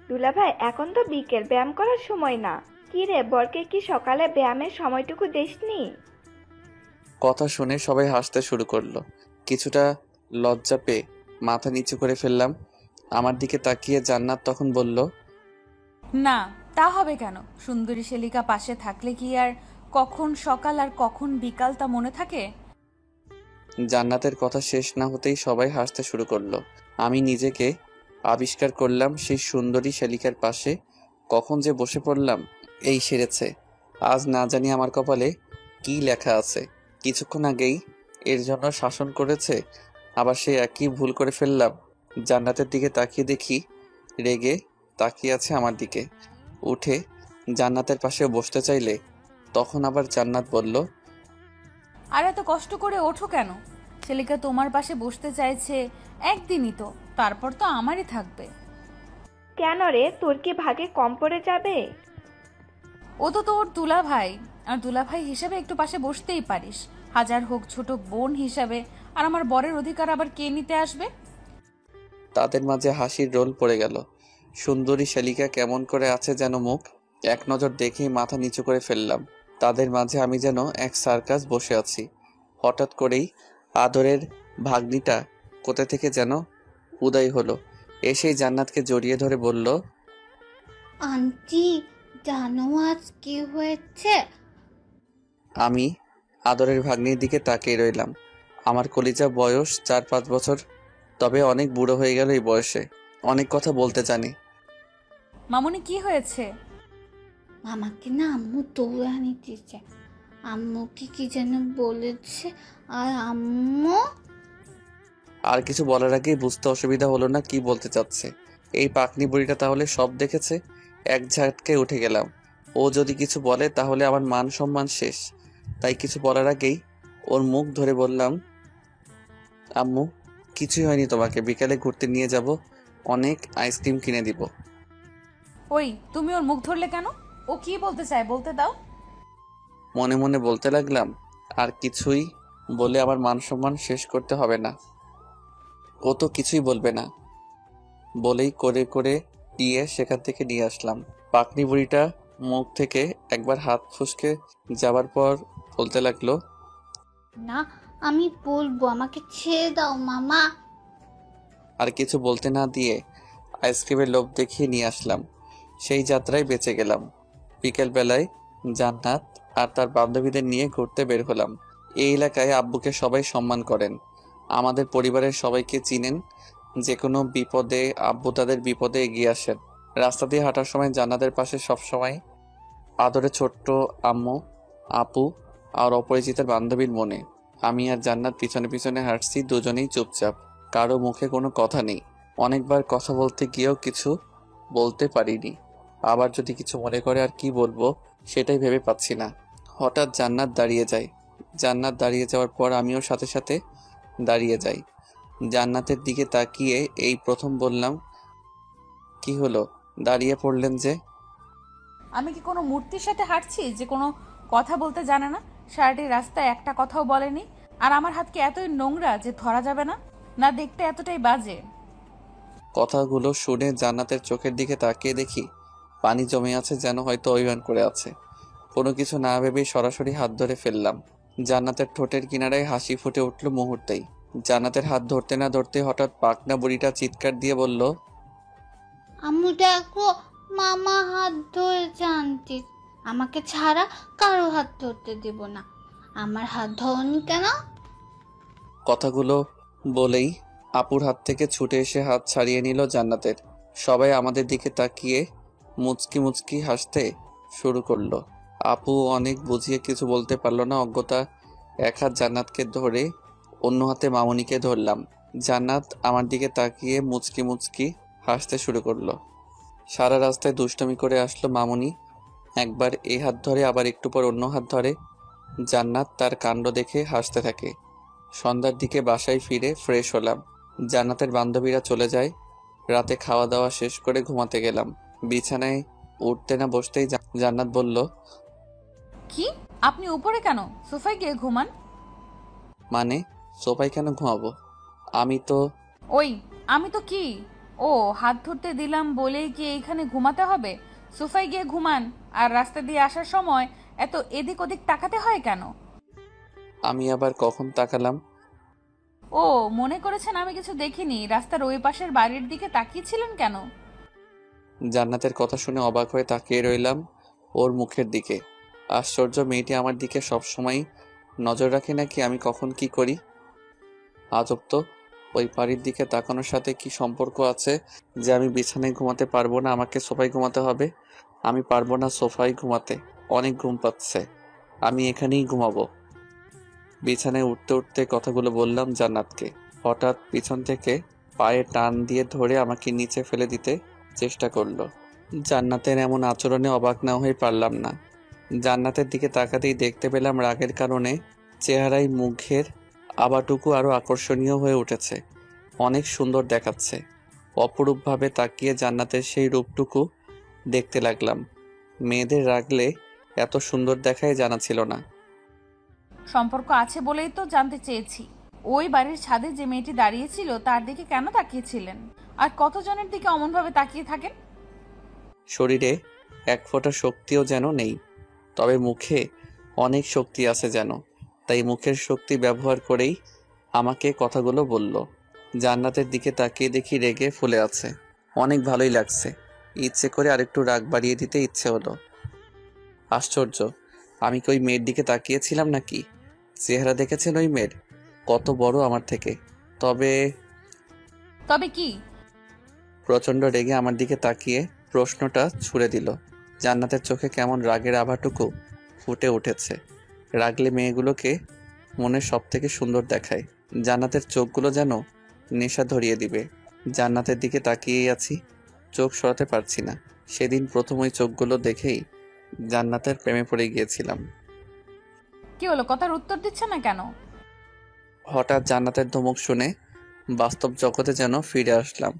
দুলা ভাই, এখন তো বিকেল, ব্যায়াম করার সময় না। কি রে, বরকে কি সকালে ব্যায়ামের সময়টুকু দেসনি? কথা শুনে সবাই হাসতে শুরু করলো। কিছুটা লজ্জা পেয়ে মাথা নিচু করে ফেললাম। আমার দিকে তাকিয়ে জান্নাত তখন বলল, না, তা হবে কেন? সুন্দরী শালিকা পাশে থাকলে কি আর কখন সকাল আর কখন বিকাল তা মনে থাকে? জান্নাতের কথা শেষ না হতেই সবাই হাসতে শুরু করলো। আমি নিজেকে আবিষ্কার করলাম সেই সুন্দরী শালিকার পাশে। কখন যে বসে পড়লাম। এই সেরেছে। আজ না জানি আমার কপালে কি লেখা আছে। কিছুক্ষণ আগেই এর জন্য শাসন করেছে, আবার সে একই ভুল করে ফেললাম। জান্নাতের দিকে তাকিয়ে দেখি রেগে তাকিয়ে আছে আমার দিকে। উঠে জান্নাতের পাশে বসতে চাইলে তখন আবার জান্নাত বলল, আর এত কষ্ট করে ওঠো কেন? শালিকা তোমার পাশে বসতে চাইছে একদিনই তো, তারপর তো আমারই থাকবে। কেন রে, তোর কি ভাগে কম পড়ে যাবে? ও তো তোর দুলা ভাই, আর দুলা ভাই হিসাবে একটু পাশে বসতেই পারিস। হাজার হোক ছোট বোন হিসাবে, আর আমার বরের অধিকার আবার কে নিতে আসবে? তাদের মাঝে হাসির রোল পড়ে গেল। সুন্দরী শালিকা কেমন করে আছে যেন মুখ। এক নজর দেখেই মাথা নিচু করে ফেললাম। তাদের মাঝে আমি যেন এক সার্কাস বসে আছি। হঠাৎ করেই আদরের ভাগ্নিটা কোথা থেকে যেন উদয় হলো। এসেই জান্নাতকে জড়িয়ে ধরে বলল, আন্টি, জানো আজ কি হয়েছে? আমি আদরের ভাগ্নির দিকে তাকিয়ে রইলাম। আমার কলিজা বয়স 4-5 বছর, তবে অনেক বুড়ো হয়ে গেল এই বয়সে। অনেক কথা বলতে জানি। মামুনি, কি হয়েছে? আমাকে না আম্মু দৌড়া নিতেছে। আম্মুকে কি যেন বলেছে, আর আম্মু আর কিছু বলার আগেই বুঝতে অসুবিধা হলো না কি বলতে চাচ্ছে। এই পাকনি বুড়িটা তাহলে সব দেখেছে। এক ঝাটকায় উঠে গেলাম। ও যদি কিছু বলে তাহলে আমার মান সম্মান শেষ। তাই কিছু বলার আগেই ওর মুখ ধরে বললাম, আম্মু, কিছুই হয়নি, তোমাকে বিকালে ঘুরতে নিয়ে যাব, অনেক আইসক্রিম কিনে দিব। ওই, তুমি ওর মুখ ধরলে কেন? ও কি বলতে চায় বলতে দাও। মনে মনে বলতে লাগলাম, আর কিছুই বলে আমার মান সম্মান শেষ করতে হবে না। ও তো কিছুই বলবে না বলেই করে করে দিয়ে সেখান থেকে নিয়ে আসলাম। পাকনি বুড়িটা মুখ থেকে একবার হাত ফুসকে যাবার পর বলতে লাগলো, না, আমি বলবো, আমাকে ছেড়ে দাও মামা। আর কিছু বলতে না দিয়ে আইসক্রিমের লোভ দেখিয়ে নিয়ে আসলাম। সেই যাত্রায় বেঁচে গেলাম। বিকেল বেলায় জান্নাত আর তার বান্ধবীদের নিয়ে ঘুরতে বের হলাম। এই এলাকায় আব্বুকে সবাই সম্মান করেন। আমাদের পরিবারের সবাইকে চিনেন। যে কোনো বিপদে আব্বু তাদের বিপদে এগিয়ে আসেন। রাস্তা দিয়ে হাঁটার সময় জান্নাতের পাশে সবসময় আদরে ছোট্ট আম্মু, আপু আর অপরিচিতের বান্ধবীর মনে। আমি আর জান্নাত পিছনে পিছনে হাঁটছি, দুজনেই চুপচাপ। কারো মুখে কোনো কথা নেই। অনেকবার কথা বলতে গিয়েও কিছু বলতে পারিনি। আবার যদি কিছু মনে করে আর কি বলবো সেটাই ভেবে পাচ্ছি না। হঠাৎ জান্নাত দাঁড়িয়ে যায়। জান্নাত দাঁড়িয়ে যাওয়ার পর আমিও সাথে সাথে দাঁড়িয়ে যাই। জান্নাতের দিকে তাকিয়ে এই প্রথম বললাম, কি হলো, দাঁড়িয়ে পড়লেন যে? আমি কি কোনো মূর্তির সাথে হাঁটছি যে কোনো কথা বলতে জানে না? সারাটি রাস্তায় একটা কথাও বলেনি। আর আমার হাত কি এতই নোংরা যে ধরা যাবে না? না দেখতে এতটাই বাজে? কথাগুলো শুনে জান্নাতের চোখের দিকে তাকিয়ে দেখি পানি জমে আছে, যেন হয়তো অভিমান করে আছে। কোনো কিছু না ভেবেই সরাসরি হাত ধরে ফেললাম। জান্নাতের ঠোঁটের কিনারায় হাসি ফুটে উঠল মুহূর্তেই। জান্নাতের হাত ধরতে না ধরতে হঠাৎ পাকনা বুড়িটা চিৎকার দিয়ে বলল, আম্মু দেখো, মামা হাত ধরেছে আন্টি। আমাকে ছাড়া কারো হাত ধরতে দেব না। আমার হাত ধরনি কেন? কথাগুলো বলেই আপুর হাত থেকে ছুটে এসে হাত ছাড়িয়ে নিল জান্নাতের। সবাই আমাদের দিকে তাকিয়ে মুচকি মুচকি হাসতে শুরু করলো। আপু অনেক বুঝিয়ে কিছু বলতে পারলো না। অজ্ঞতা এক হাত জান্নাতকে ধরে অন্য হাতে মামুনিকে ধরলাম। জান্নাত আমার দিকে তাকিয়ে মুচকি মুচকি হাসতে শুরু করলো। সারা রাস্তায় দুষ্টুমি করে আসলো মামুনি। একবার এই হাত ধরে, আবার একটু পর অন্য হাত ধরে। জান্নাত তার কাণ্ড দেখে হাসতে থাকে। সন্ধ্যার দিকে বাসায় ফিরে ফ্রেশ হলাম। জান্নাতের বান্ধবীরা চলে যায়। রাতে খাওয়া দাওয়া শেষ করে ঘুমাতে গেলাম। বিছানায় উঠতে না বসতেই জান্নাত বলল, কি আপনি উপরে কেন? সোফায় গিয়ে ঘুমান। মানে সোফায় কেন ঘুমাবো? আমি তো আমি তো কি? ও, হাত ধরতে দিলাম বলেই কি এইখানে ঘুমাতে হবে? সোফায় গিয়ে ঘুমান। আর রাস্তা দিয়ে আসার সময় এত এদিক ওদিক তাকাতে হয় কেন? আমি আবার কখন তাকালাম? ও, মনে করেছেন আমি কিছু দেখিনি? রাস্তার ওই পাশের বাড়ির দিকে তাকিয়েছিলেন কেন? জান্নাতের কথা শুনে অবাক হয়ে তাকিয়ে রইলাম ওর মুখের দিকে। আশ্চর্য, মেয়েটি আমার দিকে সবসময় নজর রাখে নাকি আমি কখন কি করি? আজব তো, ওই বাড়ির দিকে তাকানোর সাথে কি সম্পর্ক আছে যে আমি বিছানায় ঘুমাতে পারবো না, আমাকে সোফায় ঘুমাতে হবে? আমি পারবো না সোফায় ঘুমাতে, অনেক ঘুম পাচ্ছে, আমি এখানেই ঘুমাবো। বিছানায় উঠতে উঠতে কথাগুলো বললাম জান্নাতকে। হঠাৎ পিছন থেকে পায়ে টান দিয়ে ধরে আমাকে নিচে ফেলে দিতে চেষ্টা করলো। জান্নাতের এমন আচরণে অবাক না হয়ে পারলাম না। জান্নাতের দিকে তাকাতেই দেখতে পেলাম রাগের কারণে চেহারায় মুখের আবাটুকু আরো আকর্ষণীয় হয়ে উঠেছে। অনেক সুন্দর দেখাচ্ছে। অপরূপভাবে তাকিয়ে জান্নাতের সেই রূপটুকু দেখতে লাগলাম। মেয়েদের রাগলে এত সুন্দর দেখায় জানা ছিল না। সম্পর্ক আছে বলেই তো জানতে চেয়েছি। ওই বাড়ির ছাদে যে মেয়েটি দাঁড়িয়েছিল তার দিকে কেন তাকিয়েছিলেন? আর কতজনের দিকে অমনভাবে তাকিয়ে থাকেন? শরীরে এক ফোঁটা শক্তিও যেন নেই, তবে মুখে অনেক শক্তি আছে যেন। তাই মুখের শক্তি ব্যবহার করেই আমাকে কথাগুলো বলল। জান্নাতের দিকে তাকিয়ে দেখি রেগে ফুলে আছে। অনেক ভালোই লাগছে। ইচ্ছে করে আরেকটু রাগ বাড়িয়ে দিতে ইচ্ছে হলো। আশ্চর্য, আমি কি ওই মেয়ের দিকে তাকিয়েছিলাম নাকি? চেহারা দেখেছেন ওই মেয়ের? কত বড় আমার থেকে। তবে কি? প্রচণ্ড রেগে আমার দিকে তাকিয়ে প্রশ্নটা ছুড়ে দিল। জান্নাতের চোখে কেমন রাগের আভাটুকু ফুটে উঠেছে। রাগলে মেয়েগুলোকে মনে সব থেকে সুন্দর দেখায়। জান্নাতের চোখগুলো যেন নেশা ধরিয়ে দিবে। জান্নাতের দিকে তাকিয়েই আছি, চোখ সরাতে পারছি না। সেদিন প্রথম ওই চোখগুলো দেখেই জান্নাতের প্রেমে পড়ে গিয়েছিলাম। কি হলো, কথার উত্তর দিচ্ছে না কেন? হঠাৎ জান্নাতের ধমক শুনে বাস্তব জগতে যেন ফিরে আসলাম।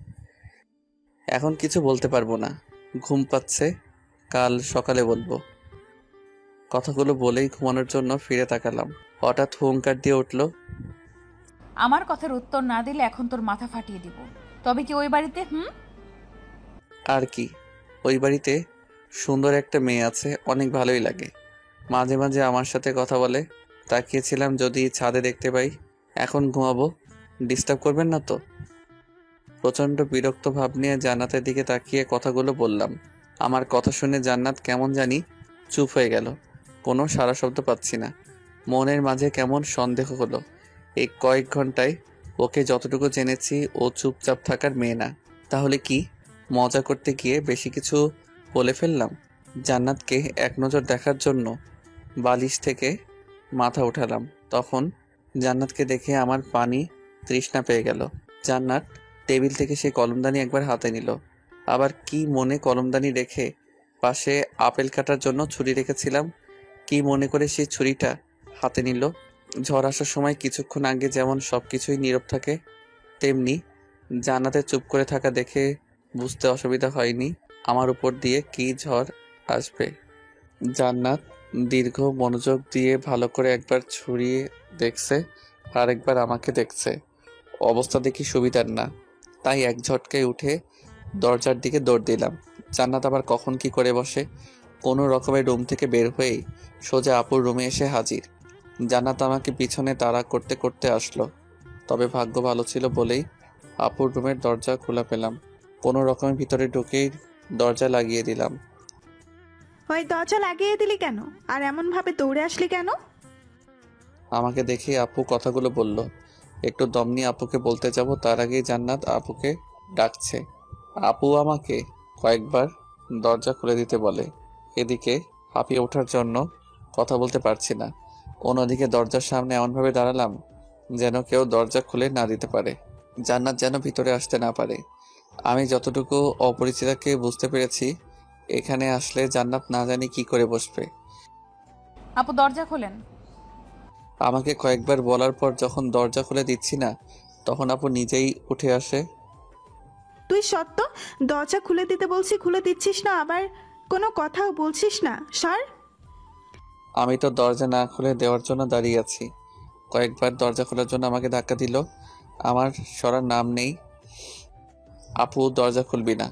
এখন কিছু বলতে পারবো না, ঘুম পাচ্ছে, কাল সকালে বলবো। কথাগুলো বলেই ঘুমানোর জন্য ফিরে তাকালাম। হঠাৎ হুঙ্কার দিয়ে উঠল, আমার কথার উত্তর না দিলে এখন তোর মাথা ফাটিয়ে দিব। তবে কি ওই বাড়িতে আর কি, ওই বাড়িতে সুন্দর একটা মেয়ে আছে, অনেক ভালোই লাগে। মাঝে মাঝে আমার সাথে কথা বলে। তাকিয়েছিলাম যদি ছাদে দেখতে পাই। এখন ঘুমাবো, ডিস্টার্ব করবেন না তো? প্রচণ্ড বিরক্ত ভাব নিয়ে জান্নাতের দিকে তাকিয়ে কথাগুলো বললাম। আমার কথা শুনে জান্নাত কেমন জানি চুপ হয়ে গেল। কোনো সাড়া শব্দ পাচ্ছি না। মনের মাঝে কেমন সন্দেহ হলো। এই কয়েক ঘন্টায় ওকে যতটুকু জেনেছি ও চুপচাপ থাকার মেয়ে না। তাহলে কি মজা করতে গিয়ে বেশি কিছু বলে ফেললাম? জান্নাতকে এক নজর দেখার জন্য বালিশ থেকে মাথা উঠালাম। তখন জান্নাতকে দেখে আমার পানি তৃষ্ণা পেয়ে গেল। জান্নাত টেবিল থেকে সেই কলমদানি একবার হাতে নিল। আবার কি মনে কলমদানি রেখে পাশে আপেল কাটার জন্য ছুরি রেখেছিলাম, কি মনে করে সেই ছুরিটা হাতে নিল। ঝড় আসার সময় কিছুক্ষণ আগে যেমন সবকিছুই নীরব থাকে, তেমনি জান্নাতের চুপ করে থাকা দেখে বুঝতে অসুবিধা হয়নি আমার উপর দিয়ে কি ঝড় আসবে। জান্নাত দীর্ঘ মনোযোগ দিয়ে ভালো করে একবার ছুরিয়ে দেখছে, আর একবার আমাকে দেখছে। অবস্থা দেখি সুবিধার না, তাই এক ঝটকায় উঠে দরজার দিকে দৌড় দিলাম। জান্নাত আবার কখন কি করে বসে। কোনো রকমের রুম থেকে বের হয়েই সোজা আপুর রুমে এসে হাজির। জান্নাত আমাকে পিছনে তাড়া করতে করতে আসলো। তবে ভাগ্য ভালো ছিল বলেই আপুর রুমের দরজা খোলা পেলাম। কোনো রকমের ভিতরে ঢুকেই দরজা লাগিয়ে দিলাম। ওই দরজা লাগিয়ে দিলি কেন? আর এমন ভাবে দৌড়ে আসলি কেন? আমাকে দেখে আপু কথাগুলো বলল। একটু দম নিয়ে আপুকে বলতে যাব, তার আগেই জান্নাত আপুকে ডাকছে। আপু আমাকে কয়েকবার দরজা খুলে দিতে বলে। এদিকে হাঁপিয়ে ওঠার জন্য কথা বলতে পারছি না। অন্যদিকে দরজার সামনে এমনভাবে দাঁড়ালাম যেন কেউ দরজা খুলে না দিতে পারে, জান্নাত যেন ভিতরে আসতে না পারে। আমি যতটুকু অপরিচিতাকে বুঝতে পেরেছি, এখানে আসলে জান্নাত না জানি কি করে বসবে। আপু দরজা খোলেন। আমাকে কয়েকবার বলার পর যখন দরজা খুলে দিচ্ছি না, তখন আপু নিজেই উঠে আসে। তুই সত্য দরজা খুলে দিতে বলছি, খুলে দিচ্ছিস না, আবার কোনো কথাও বলছিস না। সর। আমি তো দরজা না খুলে দেওয়ার জন্য দাঁড়িয়ে আছি। কয়েকবার দরজা খোলার জন্য আমাকে ধাক্কা দিল, আমার সরার নাম নেই। আপু দরজা খুলবি না?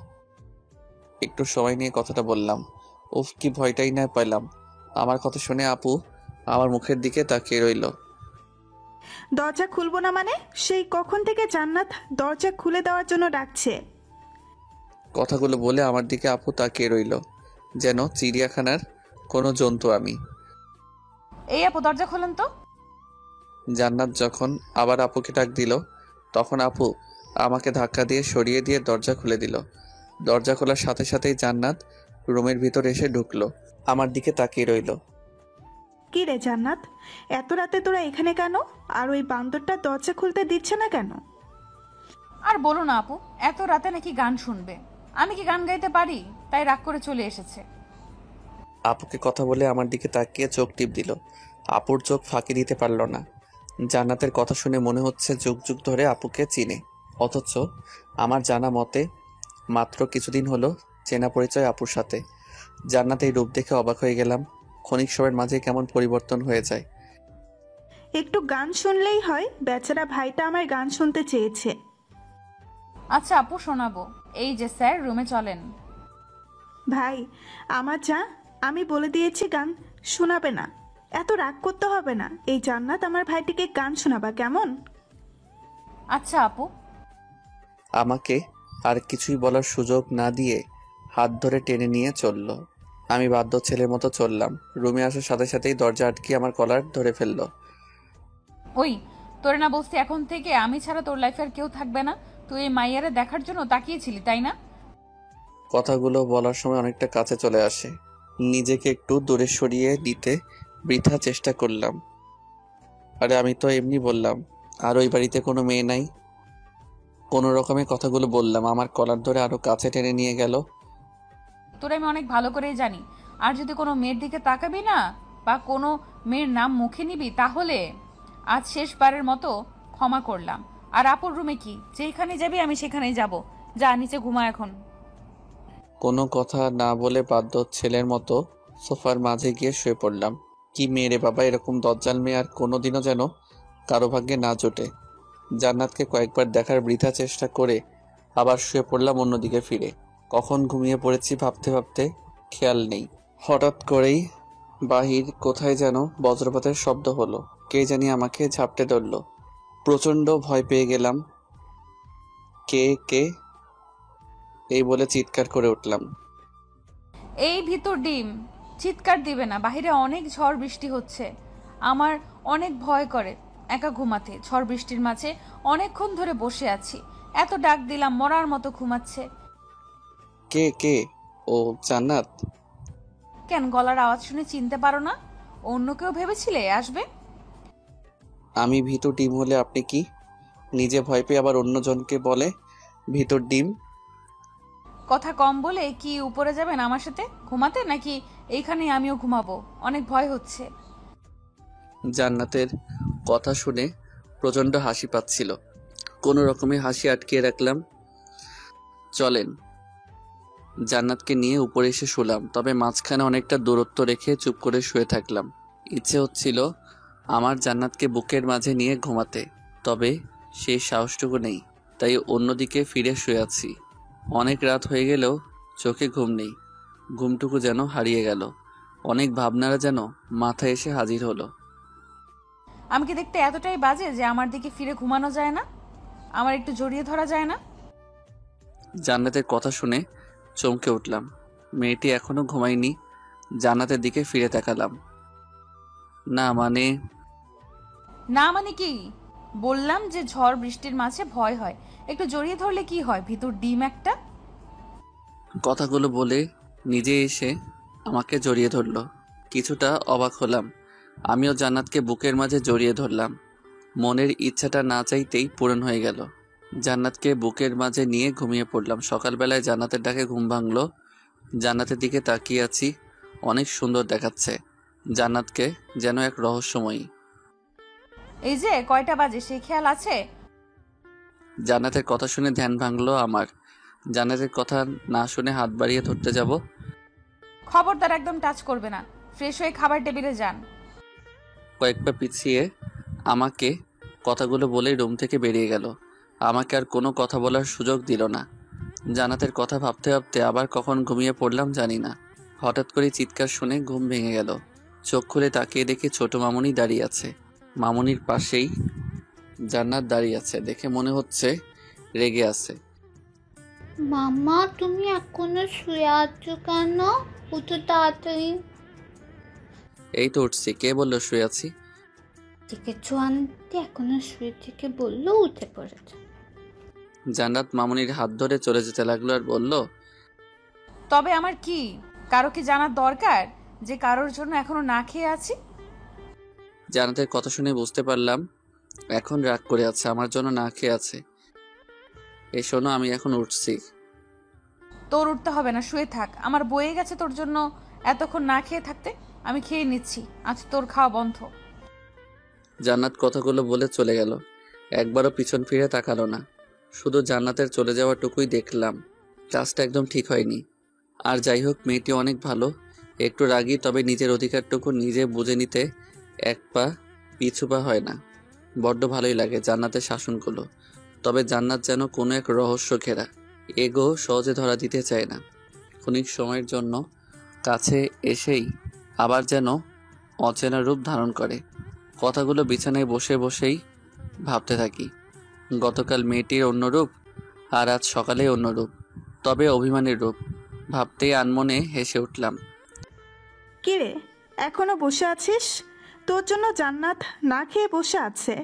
একটু সময় নিয়ে কথাটা বললাম। উফ, কি ভয়টাই না পেলাম। আমার কথা শুনে আপু আমার মুখের দিকে তাকিয়ে রইল। দরজা খুলবো না মানে? সেই কখন থেকে জান্নাত দরজা খুলে দেওয়ার জন্য ডাকছে। কথাগুলো বলে আমার দিকে আপু তাকিয়ে রইল, যেন চিড়িয়াখানার কোনো জন্তু আমি। এই আপু দরজা খোলেন তো। জান্নাত যখন আবার আপুকে ডাক দিল, তখন আপু আমাকে ধাক্কা দিয়ে সরিয়ে দিয়ে দরজা খুলে দিল। দরজা খোলার সাথে সাথেই জান্নাত রুমের ভিতর এসে ঢুকলো, আমার দিকে তাকিয়ে রইল। কি রে জান্নাত, এত রাতে তোরা এখানে কেন? আর ওই বান্দরটা দরজা খুলতে দিচ্ছে না কেন? আর বলো না আপু, এত রাতে নাকি গান শুনবে। আমি কি গান গাইতে পারি? তাই রাগ করে চলে এসেছে। আপুকে কথা বলে আমার দিকে তাকিয়ে চোখ টিপ দিল। আপুর চোখ ফাঁকি দিতে পারল না। জান্নাতের কথা শুনে মনে হচ্ছে যুগ যুগ ধরে আপুকে চিনে, অথচ আমার জানা মতে মাত্র কিছুদিন হলো চেনা পরিচয় আপুর সাথে। জান্নাতের রূপ দেখে অবাক হয়ে গেলাম। ক্ষণিক সময়ের মাঝে কেমন পরিবর্তন হয়ে যায়। একটু গান শুনলেই হয়, বেচারা ভাইটা আমার গান শুনতে চেয়েছে। আচ্ছা আপু শোনাবো। এই যে স্যার, রুমে চলেন। ভাই আমার যা, আমি বলে দিয়েছি গান শোনাবে না। এত রাগ করতে হবে না। এই জান্নাত আমার ভাইটিকে গান শোনাবা কেমন? আচ্ছা আপু। আমাকে আর কিছুই বলার সুযোগ না দিয়ে হাত ধরে টেনে নিয়ে চলল। আমি বাধ্য ছেলের মতো চললাম। রুমে আসার সাথে সাথেই দরজা আটকে আমার কলার ধরে ফেললো। ওই, তোরে না বলছি এখন থেকে আমি ছাড়া তোর লাইফে আর কেউ থাকবে না? তুই এই মাইয়ারে দেখার জন্য তাকিয়েছিলি, তাই না? কথাগুলো বলার সময় অনেকটা কাছে চলে আসে। নিজেকে একটু দূরে সরিয়ে দিতে বৃথা চেষ্টা করলাম। আরে আমি তো এমনি বললাম, আর ওই বাড়িতে কোনো মেয়ে নাই। কোনো রকমে কথাগুলো বললাম। আমার কলার ধরে আরো কাছে টেনে নিয়ে গেল। তোর আমি অনেক ভালো করেই জানি, আর যদি কোনো মেয়ের দিকে তাকাবি না বা কোনো মেয়ের নাম মুখে নিবি, তাহলে আজ শেষবারের মতো ক্ষমা করলাম। আর আপুর রুমে কি, যেখানে যাবি আমি সেখানেই যাব। যা নিচে ঘুমা এখন। কোনো কথা না বলে বাধ্য ছেলের মতো সোফার মাঝে গিয়ে শুয়ে পড়লাম। কি মেয়ে রে বাবা, এরকম দজ্জাল মেয়ে আর কোনোদিনও যেন কারো ভাগ্যে না জোটে। জান্নাতকে কয়েকবার দেখার বৃথা চেষ্টা করে আবার শুয়ে পড়লাম অন্যদিকে ফিরে। কখন ঘুমিয়ে পড়েছি ভাবতে ভাবতে খেয়াল নেই। হঠাৎ করেই বাহির কোথায় যেন বজ্রপাতের শব্দ হলো। কে জানি আমাকে ঝাপটে ধরল। প্রচণ্ড ভয় পেয়ে গেলাম। কে কে এই বলে চিৎকার করে উঠলাম। এই ভিতর ডিম। চিৎকার দিবে না, বাইরে অনেক ঝড় বৃষ্টি হচ্ছে। আমার অনেক ভয় করে একা ঘুমাতে। ঝড় বৃষ্টির মাঝে অনেকক্ষণ ধরে বসে আছি, এত ডাক দিলাম মরার মতো ঘুমাচ্ছে। কে কে? ও জান্নাত। কেন, গলার আওয়াজ শুনে চিনতে পারো না? অন্য কেউ ভেবেছিলে আসবে? আমি ভীতু ডিম হলে আপনি কি? নিজে ভয় পেয়ে আবার অন্যজনকে বলে ভিতর ডিম। কথা কম বলে কি উপরে যাবেন আমার সাথে ঘুমাতে, নাকি এইখানেই আমিও ঘুমাবো? অনেক ভয় হচ্ছে। জান্নাতের কথা শুনে প্রচণ্ড হাসি পাচ্ছিল। কোনো রকমে হাসি আটকিয়ে রাখলাম। চলেন। জান্নাতকে নিয়ে উপরে এসে শুলাম, তবে মাঝখানে অনেকটা দূরত্ব রেখে চুপ করে শুয়ে থাকলাম। ইচ্ছে হচ্ছিল আমার জান্নাতকে বুকের মাঝে নিয়ে ঘুমাতে, তবে সেই সাহসটুকু নেই। তাই অন্যদিকে ফিরে শুয়ে আছি। অনেক রাত হয়ে গেলেও চোখে ঘুম নেই। ঘুমটুকু যেন হারিয়ে গেল। অনেক ভাবনারা যেন মাথায় এসে হাজির হলো। আমি কি দেখতে এতটাই বাজে যে আমার দিকে ফিরে ঘুমানো যায় না? আমার একটু জড়িয়ে ধরা যায় না? জান্নাতের কথা শুনে চমকে উঠলাম। মেয়েটি এখনো ঘুমায়নি। জান্নাতের দিকে ফিরে তাকালাম। না মানে না মানে কি? বললাম যে ঝড় বৃষ্টির মাঝে ভয় হয়, একটু জড়িয়ে ধরলে কি হয়, ভিতর ডিম একটা। কথাগুলো বলে নিজে এসে আমাকে জড়িয়ে ধরলো। কিছুটা অবাক হলাম। আমিও জান্নাতকে বুকের মাঝে জড়িয়ে ধরলাম। মনের ইচ্ছাটা না চাইতেই পূরণ হয়ে গেল। জান্নাতকে বুকের মাঝে নিয়ে ঘুমিয়ে পড়লাম। সকালবেলায় জান্নাতের ডাকে ঘুম ভাঙলো। জান্নাতের দিকে তাকিয়ে আছি, অনেক সুন্দর দেখাচ্ছে জান্নাতকে, যেন এক রহস্যময়ী। এই যে কয়টা বাজে সেই খেয়াল আছে? জান্নাতের কথা শুনে ধ্যান ভাঙলো আমার। জান্নাতের কথা না শুনে হাত বাড়িয়ে ধরতে যাব, খবরদার, একদম টাচ করবে না। ফ্রেশ হয়ে খাবার টেবিলে যান। কয়েকবার পিছিয়ে আমাকে কথাগুলো বলেই রুম থেকে বেরিয়ে গেল। আমাকে আর কোনো কথা বলার সুযোগ দিল না। জান্নাতের কথা ভাবতে ভাবতে আবার কখন ঘুমিয়ে পড়লাম জানি না। হঠাৎ করে চিৎকার শুনে ঘুম ভেঙে গেল। চোখ খুলে তাকিয়ে দেখি ছোট মামুনি দাঁড়িয়ে আছে। মামুনির পাশেই জান্নাত দাঁড়িয়ে আছে, দেখে মনে হচ্ছে রেগে আছে। মামা, তুমি এখনো শুয়ে আছো কেন? উঠো তাড়াতাড়ি। এই তো উঠছি। কে বললো শুয়ে আছি? দেখেছো আন্টি, এখনো শুয়ে থেকে বললো উঠে পড়েছে। জান্নাত মামুনির হাত ধরে চলে যেতে লাগলো আর বলল, তবে আমার কি, কারো কি জানার দরকার যে কারোর জন্য এখনো না খেয়ে আছি? জান্নাতের কথা শুনে বুঝতে পারলাম এখন রাগ করে আছে, আমার জন্য না খেয়ে আছে। এই শোনো, আমি এখন উঠছি। তোর উঠতে হবে না, শুয়ে থাক। আমার বয়ে গেছে তোর জন্য এতক্ষণ না খেয়ে থাকতে। আমি খেয়ে নিচ্ছি, আজ তোর খাওয়া বন্ধ। জান্নাত কথাগুলো বলে চলে গেল। একবারও পিছন ফিরে তাকালো না। শুধু জান্নাতের চলে যাওয়াটুকুই দেখলাম। কাজটা একদম ঠিক হয়নি। আর যাই হোক, মেয়েটি অনেক ভালো, একটু রাগী, তবে নিজের অধিকারটুকু নিজে বুঝে নিতে এক পা পিছু পা হয় না। বড্ড ভালোই লাগে জান্নাতের শাসনগুলো। তবে জান্নাত যেন কোনো এক রহস্য ঘেরা, এগো সহজে ধরা দিতে চায় না। ক্ষণিক সময়ের জন্য কাছে এসেই আবার যেন অচেনা রূপ ধারণ করে। কথাগুলো বিছানায় বসে বসেই ভাবতে থাকি। গতকাল মেয়েটির অন্য রূপ, আর আজ সকালে অন্য রূপ, তবে অভিমানের রূপ। ভাবতেই আনমনে হেসে উঠলাম। কিরে, এখনো বসে আছিস? তোর জন্য জান্নাত না খেয়ে বসে আছে।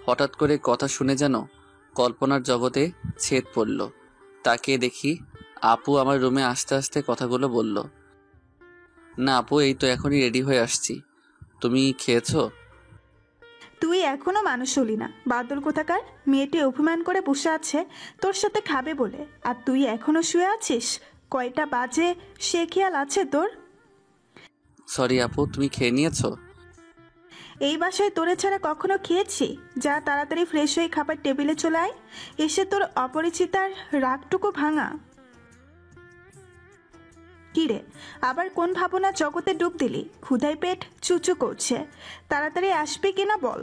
হঠাৎ করে কথা শুনে যেন কল্পনার জগতে ছেদ পড়ল। তাকিয়ে দেখি আপু আমার রুমে আসতে আসতে কথাগুলো বলল, না আপু, এই তো এখনই রেডি হয়ে আসছি। তুমি খেয়েছো? তুই এখনো মানুষ হলি না, বাদল কোথাকার। মেয়েটি অভিমান করে বসে আছে তোর সাথে খাবে বলে, আর তুই এখনো শুয়ে আছিস? কয়টা বাজে সে খেয়াল আছে তোর? সরি আপু, তুমি খেয়ে নিয়েছো? এই বাসায় তোরে ছাড়া কখনো খেয়েছি? যা তাড়াতাড়ি ফ্রেশ হয়ে খাবার টেবিলে চলে আয়। এসে তোর অপরিচিতার রাগটুকু ভাঙা। কিরে, আবার কোন ভাবনা জগতে ডুব দিলি? ক্ষুধায় পেট চুচু করছে, তাড়াতাড়ি আসবি কিনা বল।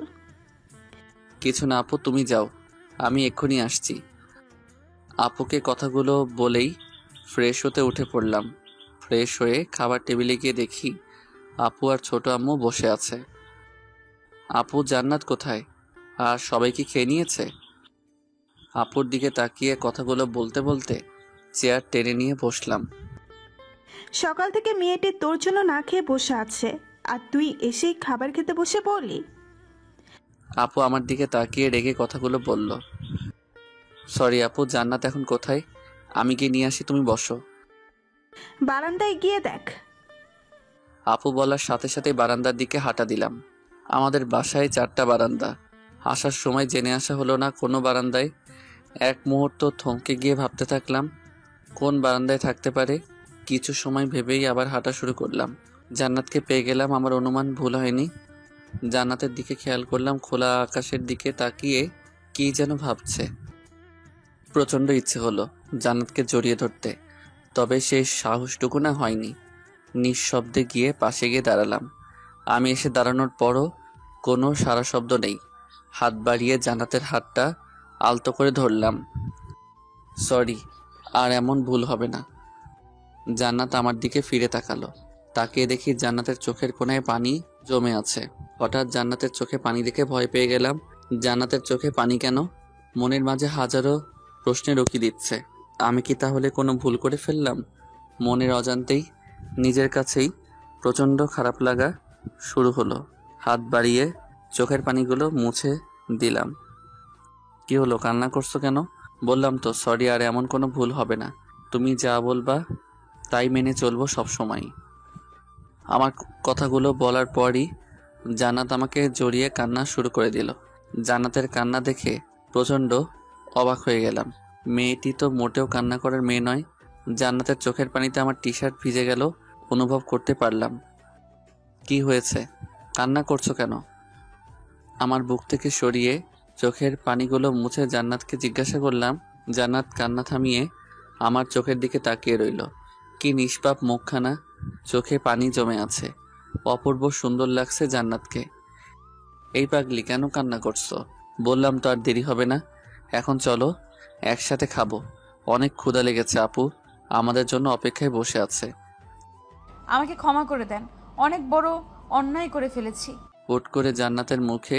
কিছু না আপু, তুমি যাও, আমি এক্ষুনি আসছি। আপুকে কথাগুলো বলেই ফ্রেশ হতে উঠে পড়লাম। ফ্রেশ হয়ে খাবার টেবিলে গিয়ে দেখি আপু আর ছোট আম্মু বসে আছে। আপু, জান্নাত কোথায়? আর সবাই কি খেয়ে নিয়েছে? আপুর দিকে তাকিয়ে কথাগুলো বলতে বলতে চেয়ার টেনে নিয়ে বসলাম। সকাল থেকে মেয়েটি তোর জন্য না খেয়ে বসে আছে, আর তুই এসেই খাবার খেতে বসে পড়লি। আপু আমার দিকে তাকিয়ে রেগে কথাগুলো বলল, সরি আপু, জান্নাত এখন কোথায়? আমি গিয়ে নিয়ে আসি, তুমি বসো। বারান্দায় গিয়ে দেখ। আপু বলার সাথে সাথে বারান্দার দিকে হাঁটা দিলাম। আমাদের বাসায় 4টা বারান্দা। আসার সময় জেনে আসা হলো না কোনো বারান্দায়। এক মুহূর্ত থমকে গিয়ে ভাবতে থাকলাম কোন বারান্দায় থাকতে পারে। কিছু সময় ভেবেই আবার হাঁটা শুরু করলাম। জান্নাতকে পেয়ে গেলাম, আমার অনুমান ভুল হয়নি। জান্নাতের দিকে খেয়াল করলাম, খোলা আকাশের দিকে তাকিয়ে কী যেন ভাবছে। প্রচণ্ড ইচ্ছে হলো জান্নাতকে জড়িয়ে ধরতে, তবে সেই সাহসটুকু না হয়নি। নিঃশব্দে গিয়ে পাশে গিয়ে দাঁড়ালাম। আমি এসে দাঁড়ানোর পরও কোনো সাড়া শব্দ নেই। হাত বাড়িয়ে জান্নাতের হাতটা আলতো করে ধরলাম। সরি, আর এমন ভুল হবে না। জান্নাত আমার দিকে ফিরে তাকালো। তাকিয়ে দেখি জান্নাতের চোখের কোণায় পানি জমে আছে। হঠাৎ জান্নাতের চোখে পানি দেখে ভয় পেয়ে গেলাম। জান্নাতের চোখে পানি কেন? মনের মাঝে হাজারো প্রশ্নের উকি দিচ্ছে। আমি কি তাহলে কোনো ভুল করে ফেললাম? মনের অজান্তেই নিজের কাছেই প্রচণ্ড খারাপ লাগা শুরু হলো। হাত বাড়িয়ে চোখের পানিগুলো মুছে দিলাম। কি হলো, কান্না করছো কেন? বললাম তো সরি, আর এমন কোনো ভুল হবে না। তুমি যা বলবা তাই মেনে চলবো সব সময়। আমার কথাগুলো বলার পরই জান্নাত আমাকে জড়িয়ে কান্না শুরু করে দিল। জান্নাতের কান্না দেখে প্রচণ্ড অবাক হয়ে গেলাম। মেয়েটি তো মোটেও কান্না করার মেয়ে নয়। জান্নাতের চোখের পানিতে আমার টি শার্ট ভিজে গেল অনুভব করতে পারলাম। কি হয়েছে, কান্না করছো কেন? আমার বুক থেকে সরিয়ে চোখের পানিগুলো মুছে জান্নাতকে জিজ্ঞাসা করলাম। জান্নাত কান্না থামিয়ে আমার চোখের দিকে তাকিয়ে রইল। কি নিষ্পাপ মুখখানা, চোখে পানি জমে আছে। অপূর্ব সুন্দর লাগছে জান্নাতকে। এই পাগলি, কেন কান্না করছো? বললাম তো আর দেরি হবে না, এখন চলো একসাথে খাবো। অনেক ক্ষুধা লেগেছে, আপু আমাদের জন্য অপেক্ষায় বসে আছে। আমাকে ক্ষমা করে দেন, অনেক বড় অন্যায় করে ফেলেছি। হুট করে জান্নাতের মুখে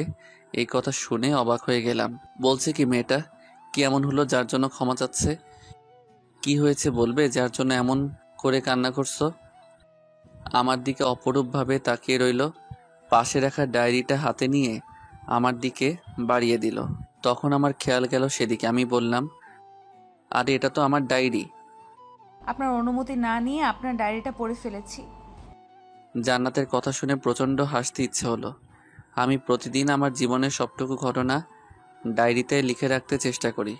এই কথা শুনে অবাক হয়ে গেলাম। বলছে কি মেয়েটা? কি এমন হলো যার জন্য ক্ষমা চাচ্ছে? কি হয়েছে বলবে যার জন্য এমন করে কান্না করছো? আমার দিকে অপরূপভাবে তাকিয়ে রইল। পাশে রাখা ডায়েরিটা হাতে নিয়ে আমার দিকে বাড়িয়ে দিল। তখন আমার খেয়াল গেল সেদিকে। আমি বললাম, আরে এটা তো আমার ডায়েরি। আপনার অনুমতি না নিয়ে আপনার ডায়েরিটা পড়ে ফেলেছি। জান্নাতের কথা শুনে প্রচণ্ড হাসতে ইচ্ছে হলো। আমি প্রতিদিন আমার জীবনের সবটুকু ঘটনা ডায়েরিতে লিখে রাখতে চেষ্টা করি,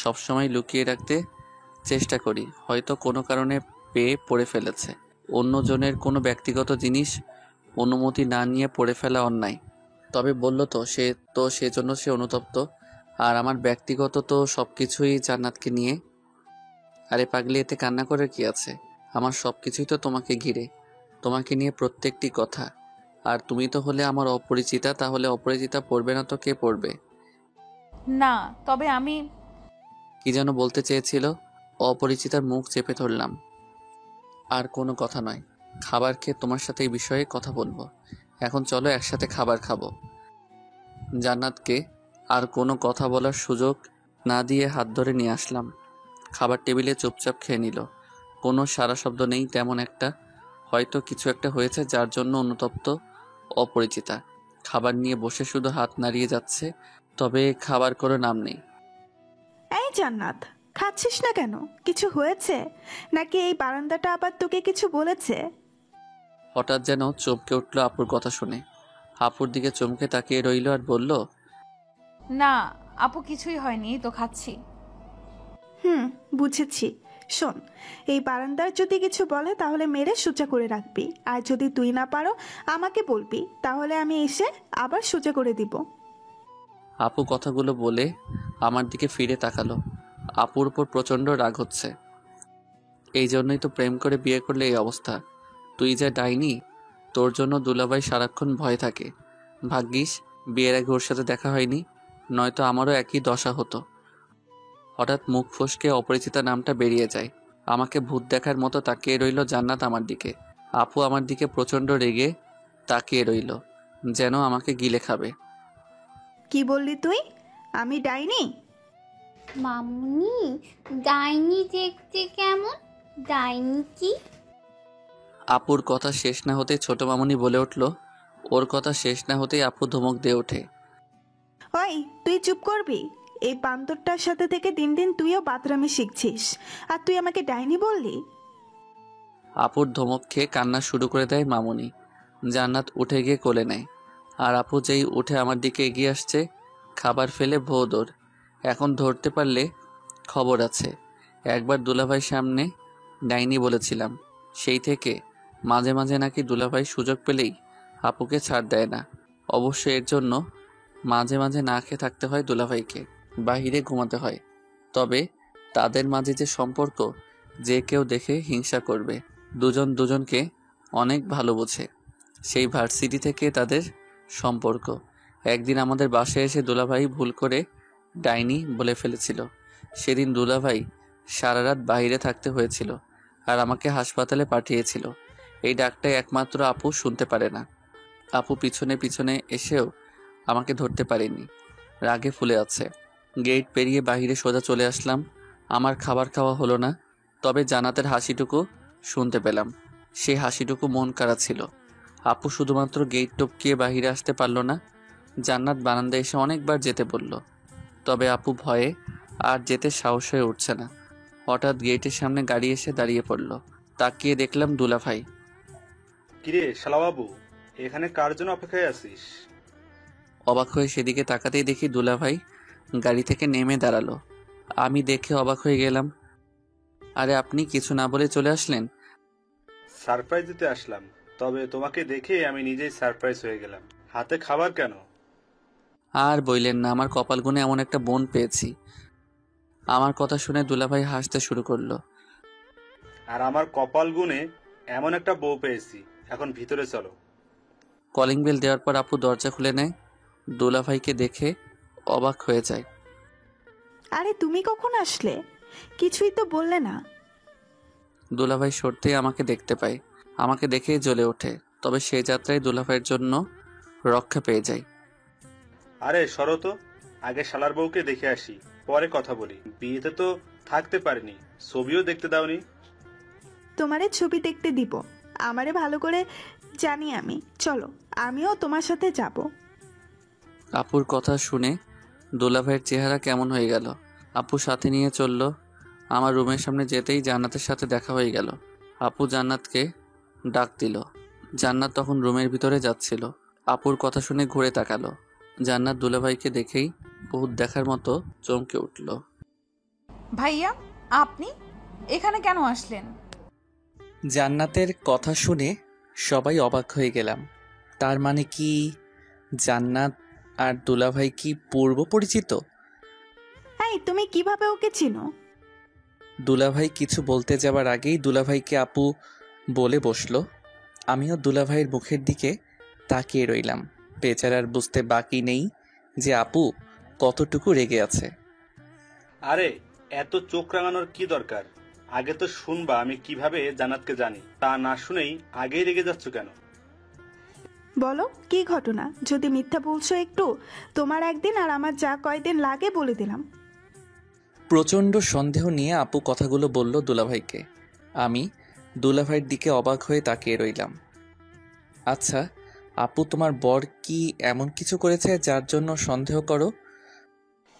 সবসময় লুকিয়ে রাখতে চেষ্টা করি। হয়তো কোনো কারণে পেয়ে পড়ে ফেলেছে। অন্যজনের কোনো ব্যক্তিগত জিনিস অনুমতি না নিয়ে পড়ে ফেলা অন্যায়। তবে বলল তো সেজন্য সে অনুতপ্ত। আর আমার ব্যক্তিগত তো সব কিছুই জান্নাতকে নিয়ে। আরে পাগলি, এতে কান্না করে কি আছে? আমার সব কিছুই তো তোমাকে ঘিরে, তোমাকে নিয়ে প্রত্যেকটি কথা। আর তুমি তো হলে আমার অপরিচিতা, তাহলে অপরিচিতা পড়বে না তো কে পড়বে? না, তবে আমি কি যেন বলতে চেয়েছিল। অপরিচিতার মুখ চেপে ধরলাম। আর কোনো কথা নয়, খাবার খেয়ে তোমার সাথে এই বিষয়ে কথা বলবো। এখন চলো একসাথে খাবার খাবো। জান্নাতকে আর কোনো কথা বলার সুযোগ না দিয়ে হাত ধরে নিয়ে আসলাম। খাবার টেবিলে চুপচাপ খেয়ে নিল। কোনো সারা শব্দ নেই তেমন একটা। হয়তো কিছু একটা হয়েছে যার জন্য অনুতপ্ত অপরিচিতা। খাবার নিয়ে বসে শুধু হাত নাড়িয়ে যাচ্ছে, তবে খাবার কোনো নাম নেই। এই জান্নাত, খাচ্ছিস না কেন? কিছু হয়েছে নাকি এই বারান্দাটা আবার তোকে কিছু বলেছে? হঠাৎ যেন চমকে উঠল আপুর কথা শুনে। আপুর দিকে চমকে তাকিয়ে রইল আর বলল, না আপু, কিছুই হয়নি, এই তো খাচ্ছি। বুঝেছি। শোন, এই বারান্দার যদি কিছু বলে তাহলে মেরে সোজা করে রাখবি, আর যদি তুই না পারো আমাকে বলবি, তাহলে আমি এসে আবার সোজা করে দিব। আপু কথাগুলো বলে আমার দিকে ফিরে তাকালো। আপুর উপর প্রচণ্ড রাগ হচ্ছে। এই জন্যই তো প্রেম করে বিয়ে করলে এই অবস্থা। তুই যা ডাইনি, তোর জন্য দুলাভাই সারাক্ষণ ভয় থাকে। ভাগ্যিস বিয়ের আগে ওর সাথে দেখা হয়নি, নয়তো আমারও একই দশা হতো। হঠাৎ মুখ ফসকে অপরিচিতা নামটা বেরিয়ে যায়। আমাকে ভূত দেখার মতো তাকিয়ে রইল জান্নাত আমার দিকে। আপু আমার দিকে প্রচণ্ড রেগে তাকিয়ে রইল, যেন আমাকে গিলে খাবে। কি বললি তুই? আমি ডাইনি? মামুনি, ডাইনি দেখতে কেমন? ডাইনি কি? আপুর কথা শেষ না হতে ছোট মামুনি বলে উঠল। ওর কথা শেষ না হতেই আপু ধমক দিয়ে ওঠে। ওই, তুই চুপ করবি? এই বান্দরটার সাথে থেকে দিন দিন তুইও বাতরামি শিখছিস, আর তুই আমাকে ডাইনি বললি? আপুর ধমক খেয়ে কান্না শুরু করে দেয় মামুনি। জান্নাত উঠে গিয়ে কোলে নেয়। আর আপু যেই উঠে আমার দিকে এগিয়ে আসছে, খাবার ফেলে ভোঁ দৌড়। এখন ধরতে পারলে খবর আছে। একবার দুলাভাই সামনে ডাইনি বলেছিলাম, সেই থেকে মাঝে মাঝে নাকি দুলাভাই সুযোগ পেলেই আপুকে ছাড় দেয় না। অবশ্য এর জন্য মাঝে মাঝে না খেয়ে থাকতে হয় দুলাভাইকে, বাহিরে ঘুমাতে হয়। তবে তাদের মাঝে যে সম্পর্ক, যে কেউ দেখে হিংসা করবে। দুজন দুজনকে অনেক ভালো বোঝে। সেই ভার্সিটি থেকে তাদের সম্পর্ক। একদিন আমাদের বাসায় এসে দুলাভাই ভুল করে ডাইনি বলে ফেলেছিল। সেদিন দুলাভাই সারা রাত বাইরে থাকতে হয়েছিল আর আমাকে হাসপাতালে পাঠিয়েছিল। এই ডাকটাই একমাত্র আপু শুনতে পারে না। আপু পিছনে পিছনে এসেও আমাকে ধরতে পারেনি, রাগে ফুলে আছে। গেট পেরিয়ে বাহিরে সোজা চলে আসলাম। আমার খাবার খাওয়া হলো না, তবে জান্নাতের হাসিটুকু শুনতে পেলাম। সেই হাসিটুকু মন কাড়া ছিল। আপু শুধুমাত্র গেট টপকিয়ে বাহিরে আসতে পারল না, জান্নাত বারান্দায় এসে অনেকবার যেতে বলল, তবে আপু ভয়ে আর যেতে সাহস হয়ে উঠছে না। হঠাৎ গেটের সামনে গাড়ি এসে দাঁড়িয়ে পড়ল। তাকিয়ে দেখলাম দুলাভাই। কিরে শালাবাবু, এখানে কার জন্য অপেক্ষায় আছিস? অবাক হয়ে সেদিকে তাকাতেই দেখি দুলাভাই গাড়ি থেকে নেমে দাঁড়ালো। আমি দেখে অবাক হয়ে গেলাম। আরে আপনি কিছু না বলে চলে আসলেন? সারপ্রাইজ দিতে আসলাম, তবে তোমাকে দেখে আমি নিজেই সারপ্রাইজ হয়ে গেলাম। হাতে খাবার কেন? আর বইলেন না, আমার কপাল গুনে এমন একটা বোন পেয়েছি। আমার কথা শুনে দুলাভাই হাসতে শুরু করলো। আর আমার কপাল গুনে এমন একটা বউ পেয়েছি। এখন ভিতরে চলো। কলিং বেল দেওয়ার পর আপু দরজা খুলে নেয়। দুলাভাইকে দেখে অবাক হয়ে যায়। আরে তুমি কখন আসলে? কিছুই তো বললে না। দুলাভাই সরতেই আমাকে দেখতে পায়। আমাকে দেখেই জ্বলে ওঠে। তবে সেই যাত্রায় দুলাভাইয়ের জন্য রক্ষা পেয়ে যায়। আরে সরো তো, আগে শালার বউকে দেখে আসি, পরে কথা বলি। বিয়েতে তো থাকতে পারিনি, ছবিও দেখতে দাওনি। তোমারে ছবি দেখতে দিব, আমারে ভালো করে জানি আমি। চলো, আমিও তোমার সাথে যাব। আপুর কথা শুনে দুলাভাইয়ের চেহারা কেমন হয়ে গেল। আপু সাথে নিয়ে চলল। আমার রুমের সামনে যেতেই জান্নাতের সাথে দেখা হয়ে গেল। আপু জান্নাতকে ডাক দিল। জান্নাত তখন রুমের ভিতরে যাচ্ছিল। আপুর কথা শুনে ঘুরে তাকালো। জান্নাত দুলাভাইকে দেখেই বহুত দেখার মতো চমকে উঠল। ভাইয়া, আপনি এখানে কেন আসলেন? জান্নাতের কথা শুনে সবাই অবাক হয়ে গেলাম। তার মানে কি জান্নাত আর দুলাভাই কি পূর্ব পরিচিত? এই, তুমি কিভাবে ওকে চিনো? দুলাভাই কিছু বলতে যাবার আগেই দুলাভাইকে আপু বলে বসলো। আমিও দুলাভাইয়ের মুখের দিকে তাকিয়ে রইলাম। বেচারার বুঝতে বাকি নেই যে আপু কতটুকু রেগে আছে। আরে এত চোখ রাঙানোর কি দরকার? আগে তো শুনবা আমি কিভাবে জান্নাতকে জানি। তা না শুনেই আগেই রেগে যাচ্ছ কেন? বলো কি ঘটনা? যদি মিথ্যা বলছো একটু, তোমার একদিন আর আমার যা কয়দিন লাগে বলে দিলাম। প্রচণ্ড সন্দেহ নিয়ে আপু কথাগুলো বলল দুলাভাইকে। আমি দুলাভাইয়ের দিকে অবাক হয়ে তাকিয়ে রইলাম। আচ্ছা আপু, তোমার বর কি এমন কিছু করেছে যার জন্য সন্দেহ করো?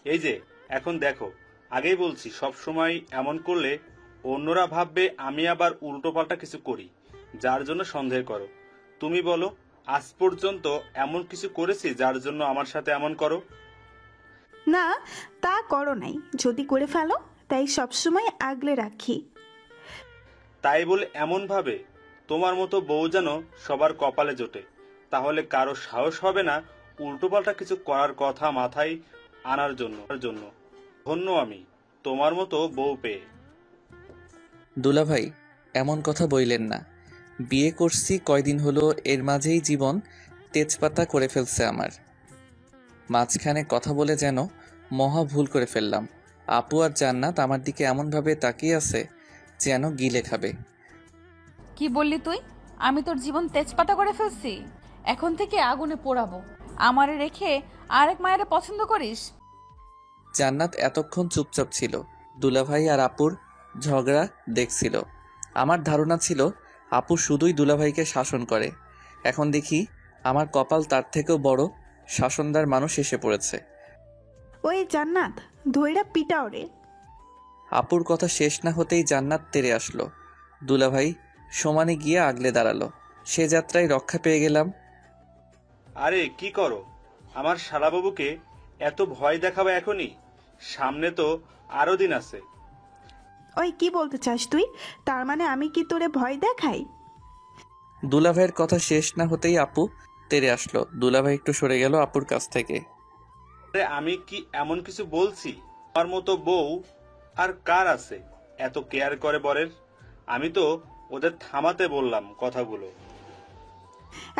এই যে এখন দেখো, আগেই বলছি সব সময় এমন করলে অন্যরা ভাববে আমি আবার উল্টোপাল্টা কিছু করি, যার জন্য সন্দেহ করো। তুমি বলো, আজ পর্যন্ত এমন কিছু করেছি যার জন্য আমার সাথে এমন করো? না, তা করো নাই। যদি করে ফেলো, তাই সবসময় আগলে রাখি। তাই বলে এমন ভাবে তোমার মতো বউ যেন সবার কপালে জোটে, তাহলে কারো সাহস হবে না উল্টোপাল্টা কিছু করার কথা মাথায় আনার জন্য। ধন্য আমি তোমার মতো বউ পেয়ে। দুলাভাই এমন কথা বইলেন না। বিয়ে করছি কয়দিন হলো, এর মাঝেই জীবন তেজপাতা করে ফেলছে আমার। মাঝখানে কথা বলে যেন মহা ভুল করে ফেললাম। আপু আর জান্নাত আমার দিকে এমনভাবে তাকিয়ে আছে যেন গিলে খাবে। কি বললি তুই? আমি তোর জীবন তেজপাতা করে ফেলছি? এখন থেকে আগুনে পোড়াবো। আমারে রেখে আরেক মায়েরে পছন্দ করিস? জান্নাত এতক্ষণ চুপচাপ ছিল। দুলাভাই আর আপুর ঝগড়া দেখছিল। আমার ধারণা ছিল আপু শুধুই দুলাভাইকে শাসন করে। এখন দেখি আমার কপাল তার থেকেও বড় শাসনদার মানুষ এসে পড়েছে। ওই জান্নাত, ধইরা পিটাও রে। আপুর কথা শেষ না হতেই জান্নাত তেড়ে আসলো। দুলাভাই সমানে গিয়ে আগলে দাঁড়ালো। সে যাত্রায় রক্ষা পেয়ে গেলাম। আরে কি করো? আমার শালাবাবুকে এত ভয় দেখাবে এখনই? সামনে তো আরো দিন আছে। ওই কি বলতে চাস তুই? তার মানে আমি কি তোরে ভয় দেখাই? দুলাভাইয়ের কথা শেষ না হতেই আপু তেড়ে আসলো। দুলাভাই একটু সরে গেল আপুর কাছ থেকে। আরে আমি কি এমন কিছু বলছি? আমার মতো বউ আর কার আছে এত কেয়ার করে বরের? আমি তো ওদের থামাতে বললাম কথাগুলো।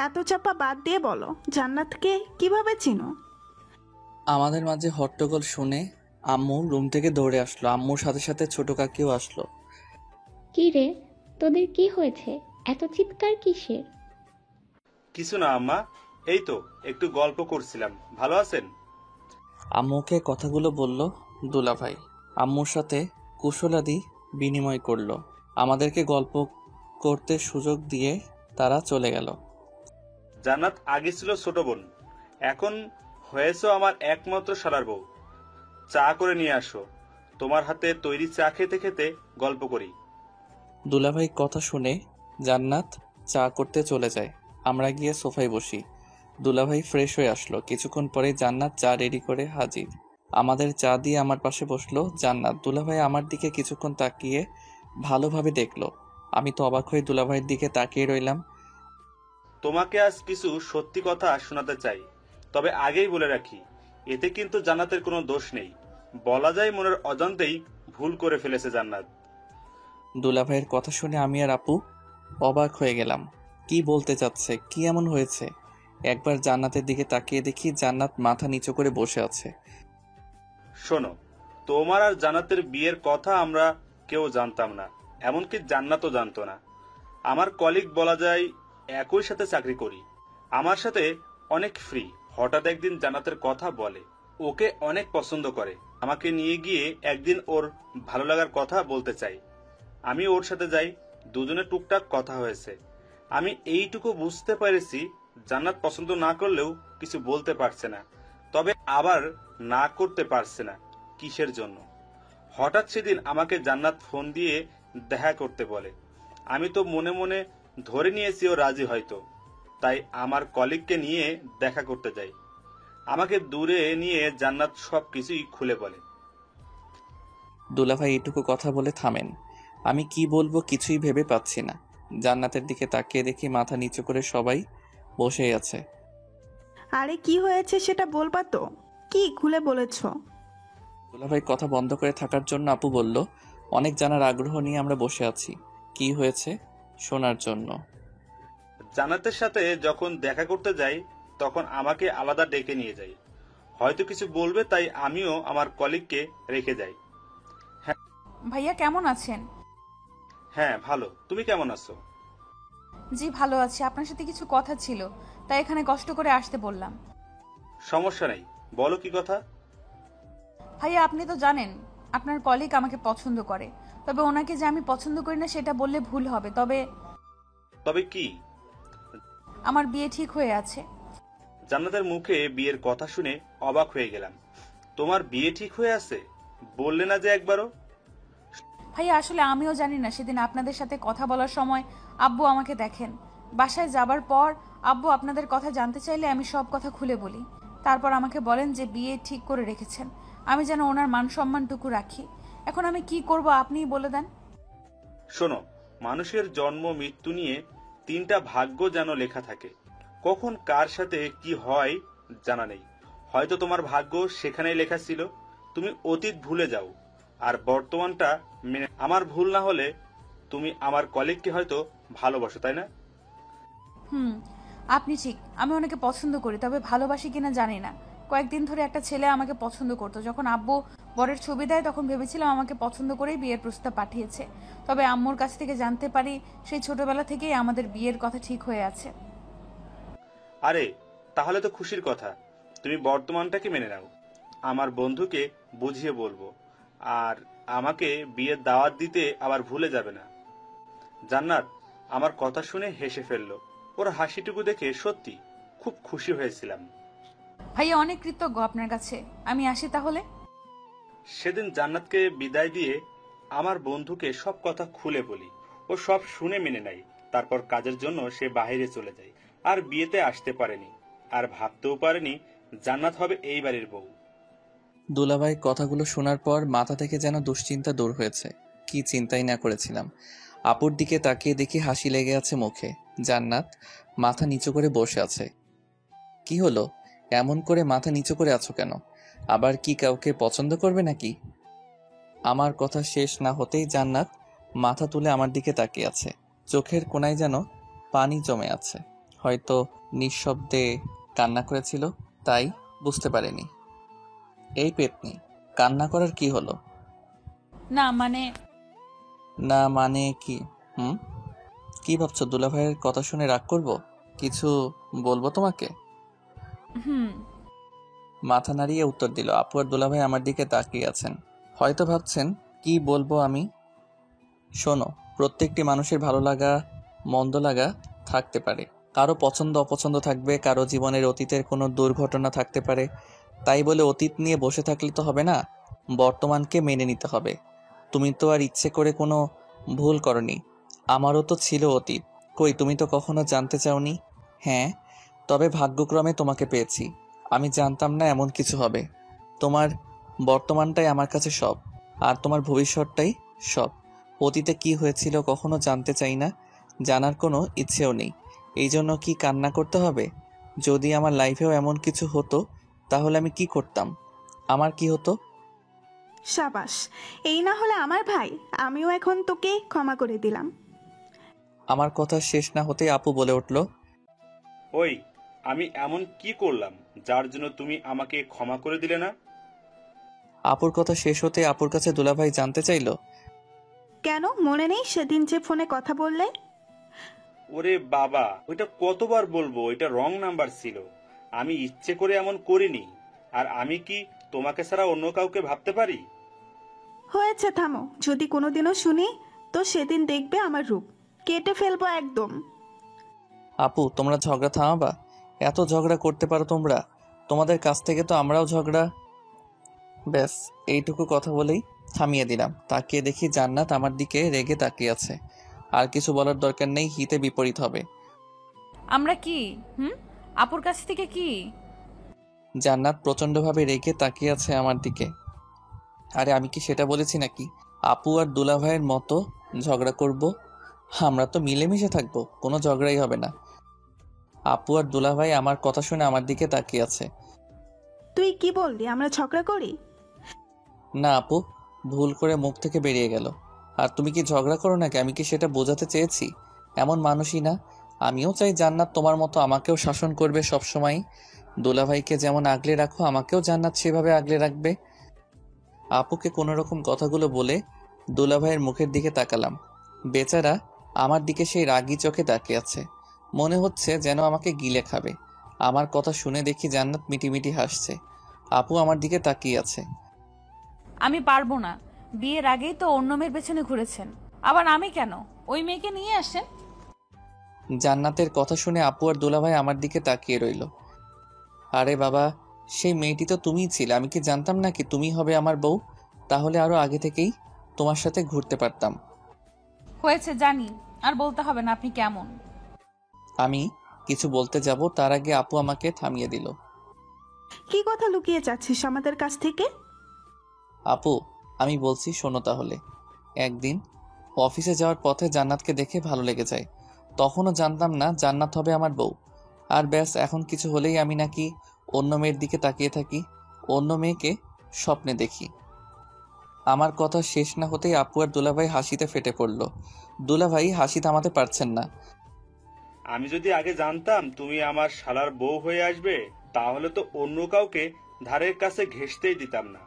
এত চাপা বাদ দিয়ে বলো, জান্নাতকে কিভাবে চিনো? আমাদের মাঝে হট্টগোল শুনে আম্মু রুম থেকে দৌড়ে আসলো। আম্মুর সাথে সাথে ছোট কাকিও আসলো। কি রে, তোদের কি হয়েছে? এত চিৎকার কিসের? কিছু না আম্মা, এই তো একটু গল্প করছিলাম। ভালো আছেন? আম্মুকে কথাগুলো বলল দুলাভাই। আম্মুর সাথে কুশলাদি বিনিময় করলো। আমাদেরকে গল্প করতে সুযোগ দিয়ে তারা চলে গেল। জান্নাত আগে ছিল ছোট বোন, এখন হয়েছো আমার একমাত্র শালার বউ। চা করে নিয়ে আসো, তোমার হাতে তৈরি চা খেতে খেতে গল্প করি। দুলাভাই কথা শুনে জান্নাত চা করতে চলে যায়। আমরা গিয়ে সোফায় বসি। দুলাভাই ফ্রেশ হয়ে আসলো। কিছুক্ষণ পরে জান্নাত চা রেডি করে হাজির। আমাদের চা দিয়ে আমার পাশে বসলো জান্নাত। দুলাভাই আমার দিকে কিছুক্ষণ তাকিয়ে ভালোভাবে দেখলো। আমি তো অবাক হয়ে দুলাভাইয়ের দিকে তাকিয়ে রইলাম। তোমাকে আজ কিছু সত্যি কথা শোনাতে চাই, তবে আগেই বলে রাখি, এতে কিন্তু জান্নাতের কোনো দোষ নেই। বলা যায় মনের অজান্তেই ভুল করে ফেলেছে জান্নাত। দুলাভাইয়ের কথা শুনে আমি আর আপু অবাক হয়ে গেলাম। কি বলতে চাচ্ছে? কি এমন হয়েছে? একবার জান্নাতের দিকে তাকিয়ে দেখি জান্নাত মাথা নিচু করে বসে আছে। শোনো, তোমার আর জান্নাতের বিয়ের কথা আমরা কেউ জানতাম না, এমনকি জান্নাতও জানতো না। আমার কলিগ বলা যায়, একই সাথে চাকরি করি, আমার সাথে অনেক ফ্রি। হঠাৎ একদিন জান্নাতের কথা বলে, ওকে অনেক পছন্দ করে, আমাকে নিয়ে গিয়ে একদিন ওর ভালো লাগার কথা বলতে চাই। আমি ওর সাথে যাই, দুজনে টুকটাক কথা হয়েছে। আমি এইটুকু বুঝতে পেরেছি জান্নাত পছন্দ না করলেও কিছু বলতে পারছে না, তবে আবার না করতে পারছে না। কিসের জন্য? হঠাৎ সেদিন আমাকে জান্নাত ফোন দিয়ে দেখা করতে বলে। আমি তো মনে মনে ধরে নিয়েছি ও রাজি হয়তো, তাই আমার কলিগকে নিয়ে দেখা করতে যাই। আমাকে দূরে নিয়ে জান্নাত সব কিছুই খুলে বলে। দুলাভাই এটুকু কথা বলে থামেন। আমি কি বলবো কিছুই ভেবে পাচ্ছি না। জান্নাতের দিকে তাকিয়ে দেখি মাথা নিচু করে সবাই বসেই আছে। আরে কি হয়েছে সেটা বলবা তো, কি খুলে বলেছ? দুলাভাই কথা বন্ধ করে থাকার জন্য আপু বলল, অনেক জানার আগ্রহ নিয়ে আমরা বসে আছি, কি হয়েছে শোনার জন্য। জান্নাতের সাথে যখন দেখা করতে যাই তখন আমাকে আলাদা ডেকে নিয়ে যাই। হয়তো কিছু বলবে, তাই আমিও আমার কলিগকে রেখে যাই। ভাইয়া কেমন আছেন? হ্যাঁ ভালো, তুমি কেমন আছো? জি ভালো আছি। আপনার সাথে কিছু কথা ছিল, তাই এখানে কষ্ট করে আসতে বললাম। সমস্যা নেই, বলো কি কথা। ভাইয়া আপনি তো জানেন আপনার কলিগ আমাকে পছন্দ করে, তবে ওনাকে যে আমি পছন্দ করি না সেটা বললে ভুল হবে। তবে কি? আমার বিয়ে ঠিক হয়ে আছে। জান্নাতের মুখে বিয়ের কথা শুনে অবাক হয়ে গেলাম। তোমার বিয়ে ঠিক হয়ে আছে? বললে না যে একবারও। ভাইয়া আসলে আমিও জানি না। সেদিন আপনাদের সাথে কথা বলার সময় আব্বু আমাকে দেখেন। বাসায় যাবার পর আব্বু আপনাদের কথা জানতে চাইলে আমি সব কথা খুলে বলি। তারপর আমাকে বলেন যে বিয়ে ঠিক করে রেখেছেন, আমি যেন ওনার মান সম্মানটুকু রাখি। এখন আমি কি করব আপনিই বলে দেন। শোনো, মানুষের জন্ম মৃত্যু নিয়ে 3টা ভাগ্য যেন লেখা থাকে। কখন কার সাথে কি হয় জানা নেই। হয়তো তোমার ভাগ্য সেখানেই লেখা ছিল, তুমি অতীত ভুলে যাও আর বর্তমানটা মেনে। আমার ভুল না হলে তুমি আমার কলিগকে হয়তো ভালোবাসো, তাই না? আপনি ঠিক। আমি ওনাকে পছন্দ করি, তবে ভালোবাসি কিনা জানি না। কয়েকদিন ধরে একটা ছেলে আমাকে পছন্দ করতো। যখন আব্বু বরের ছবি দেয় তখন ভেবেছিলাম আমাকে পছন্দ করেই বিয়ের প্রস্তাব পাঠিয়েছে। তবে আম্মুর কাছ থেকে জানতে পারি সেই ছোটবেলা থেকেই আমাদের বিয়ের কথা ঠিক হয়ে আছে। আরে তাহলে তো খুশির কথা। তুমি বর্তমানটাকে মেনে নাও, আমার বন্ধুকে বুঝিয়ে বলবো, আর আমাকে বিয়ের দাওয়াত দিতে আবার ভুলে যাবে না। জান্নাত আমার কথা শুনে হেসে ফেললো। ওর হাসিটুকু দেখে সত্যি খুব খুশি হয়েছিলাম। ভাইয়া অনেক কৃতজ্ঞ আপনার কাছে। আমি আসি তাহলে। সেদিন জান্নাতকে বিদায় দিয়ে আমার বন্ধুকে সব কথা খুলে বলি। ও সব শুনে মেনে নেয়। তারপর কাজের জন্য সে বাইরে চলে যায়, আর বিয়েতে আসতে পারেনি, আর ভাবতেও পারেনি জান্নাত হবে এই বাড়ির বউ। দুলাভাই কথাগুলো শোনার পর মাথা থেকে যেন দুশ্চিন্তা দূর হয়েছে। কি চিন্তাই না করেছিলাম। আপুর দিকে তাকিয়ে দেখি হাসি লেগে আছে মুখে। জান্নাত মাথা নিচু করে বসে আছে। কি হলো, এমন করে মাথা নিচু করে আছো কেন? আবার কি কাউকে পছন্দ করবে নাকি? আমার কথা শেষ না হতেই জান্নাত মাথা তুলে আমার দিকে তাকিয়ে আছে। চোখের কোণায় যেন পানি জমে আছে। হয়তো নিঃশব্দে কান্না করেছিল, তাই বুঝতে পারেনি। এই পেতনি, কান্না করার কি হলো? না মানে কি? কি ভাবছো? দুলাভাইয়ের কথা শুনে রাগ করব? কিছু বলবো তোমাকে? মাথা নাড়িয়ে উত্তর দিল। আপু আর দুলাভাই আমার দিকে তাকিয়ে আছেন, হয়তো ভাবছেন কি বলবো আমি। শোনো, প্রত্যেকটি মানুষের ভালো লাগা মন্দ লাগা থাকতে পারে, কারো পছন্দ অপছন্দ থাকবে, কারো জীবনের অতীতের কোনো দুর্ঘটনা থাকতে পারে। তাই বলে অতীত নিয়ে বসে থাকলে তো হবে না, বর্তমানকে মেনে নিতে হবে। তুমি তো আর ইচ্ছে করে কোনো ভুল করনি, আমারও তো ছিল অতীত। কই, তুমি তো কখনো জানতে চাওনি। হ্যাঁ, তবে ভাগ্যক্রমে তোমাকে পেয়েছি। আমি জানতাম না এমন কিছু হবে। তোমার বর্তমানটাই আমার কাছে সব, আর তোমার ভবিষ্যৎটাই সব। অতীতে কি হয়েছিল কখনো জানতে চাই না, জানার কোনো ইচ্ছেও নেই। এই জন্য কি কান্না করতে হবে? যদি আমার লাইফেও এমন কিছু হতো তাহলে আমি কি করতাম? আমার কি হতো? সাবাস, এই না হলে আমার ভাই, আমিও এখন তোকে ক্ষমা করে দিলাম। আমার কথা শেষ না হতেই আপু বলে উঠল, ওই, আমি এমন কি করলাম যার জন্য তুমি আমাকে ক্ষমা করে দিলে না? আপুর কথা শেষ হতে আপুর কাছে দুলাভাই জানতে চাইলো, কেন মনে নেই সেদিন যে ফোনে কথা বললে? ওরে বাবা, ওইটা কতবার বলবো, এটা রং নাম্বার ছিল। আমি ইচ্ছে করে এমন করিনি। আর আমি কি তোমাকে ছাড়া অন্য কাউকে ভাবতে পারি? হয়েছে, থামো। যদি কোনোদিনও শুনি তো সেদিন দেখবে আমার রূপ কেটে ফেলবো একদম। আপু তোমরা ঝগড়া থামাবা? এত ঝগড়া করতে পারো তোমরা? তোমাদের কাছ থেকে তো আমরাও ঝগড়া। ব্যাস এইটুকু কথা বলেই থামিয়ে দিলাম। তাকিয়ে দেখি জান্নাত আমার দিকে রেগে তাকিয়ে আছে। আর কিছু বলার দরকার নেই, হিতে বিপরীত হবে। আমরা কি আপুর কাছ থেকে কি? জান্নাত প্রচন্ডভাবে রেগে তাকিয়ে আছে আমার দিকে। আরে আমি কি সেটা বলেছি নাকি আপু আর দুলাভাইয়ের মতো ঝগড়া করব? আমরা তো মিলেমিশে থাকবো, কোনো ঝগড়াই হবে না। আপু আর দুলাভাই আমার কথা শুনে আমার দিকে তাকিয়ে আছে। তুই কি বললি, আমরা ঝগড়া করি? না আপু, ভুল করে মুখ থেকে বেরিয়ে গেল। আর তুমি কি ঝগড়া করো নাকি, আমি কি সেটা বোঝাতে চেয়েছি? এমন মানুষই না। আমিও চাই জান্নাত তোমার মতো আমাকেও শাসন করবে সবসময়। দুলাভাইকে যেমন আগলে রাখো, আমাকেও জান্নাত সেভাবে আগলে রাখবে। আপুকে কোনো রকম কথাগুলো বলে দুলাভাইয়ের মুখের দিকে তাকালাম। বেচারা আমার দিকে সেই রাগী চোখে তাকিয়ে আছে, মনে হচ্ছে যেন আমাকে গিলে খাবে। আমার কথা শুনে দেখি জান্নাত মিটিমিটি হাসছে। আপু আমার দিকে তাকিয়ে আছে। আমি পারবো না, বিয়ের আগেই তো অন্য মেয়ের পেছনে ঘুরেছেন, আবার আমি কেন? ওই মেয়েকে নিয়ে আসেন। জান্নাতের কথা শুনে আপু আর দুলাভাই আমার দিকে তাকিয়ে রইল। আরে বাবা, সেই মেয়েটি তো তুমিই ছিলে, আমি কি জানতাম নাকি তুমি হবে আমার বউ? তাহলে আরো আগে থেকেই তোমার সাথে ঘুরতে পারতাম। হয়েছে জানি, আর বলতে হবে না আপনি কেমন। আমি কিছু বলতে যাব তার আগে আপু আমাকে থামিয়ে দিল। কি কথা লুকিয়ে যাচ্ছিস আমাদের কাছ থেকে? আপু আমি বলছি শোনো তাহলে। একদিন অফিসে যাওয়ার পথে জান্নাতকে দেখে ভালো লেগে যায়। তখনও জানতাম না জান্নাত হবে আমার বউ। আর ব্যাস, এখন কিছু হলেই আমি নাকি অন্য মেয়ের দিকে তাকিয়ে থাকি, অন্য মেয়েকে স্বপ্নে দেখি। আমার কথা শেষ না হতেই আপু আর দুলাভাই হাসিতে ফেটে পড়ল। দুলাভাই হাসি থামাতে পারছেন না। আমি যদি আগে জানতাম তুমি আমার শালার বউ হয়ে আসবে, তাহলে তো অন্য কাউকে ধারের কাছে ঘেঁষতেই দিতাম না।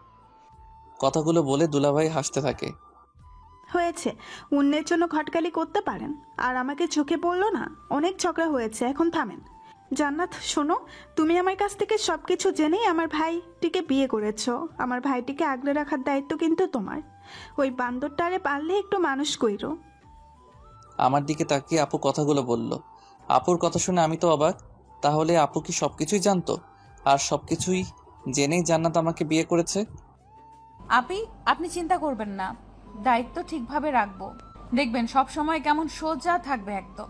কথাগুলো বলে দুলাভাই হাসতে থাকে। হয়েছে, অন্যের জন্য ঘটকালি করতে পারেন, আর আমাকে চোখে পড়লো না? অনেক ঝগড়া হয়েছে, এখন থামেন। জান্নাত শোনো, তুমি আমার কাছ থেকে সবকিছু জেনেই আমার ভাইটিকে বিয়ে করেছো। আমার ভাইটিকে আগলে রাখার দায়িত্ব কিন্তু তোমার। ওই বান্দরটারে পারলে একটু মানুষ কইরো। আমার দিকে তাকিয়ে আপু কথাগুলো বলল। আপুর কথা শুনে আমি তো অবাক। তাহলে আপু কি সবকিছুই জানতো, আর সবকিছুই জেনেই জান্নাত আমাকে বিয়ে করেছে? আপনি চিন্তা করবেন না, দায়িত্ব ঠিকভাবে রাখবো, দেখবেন সব সময় কেমন সোজা থাকবে একদম।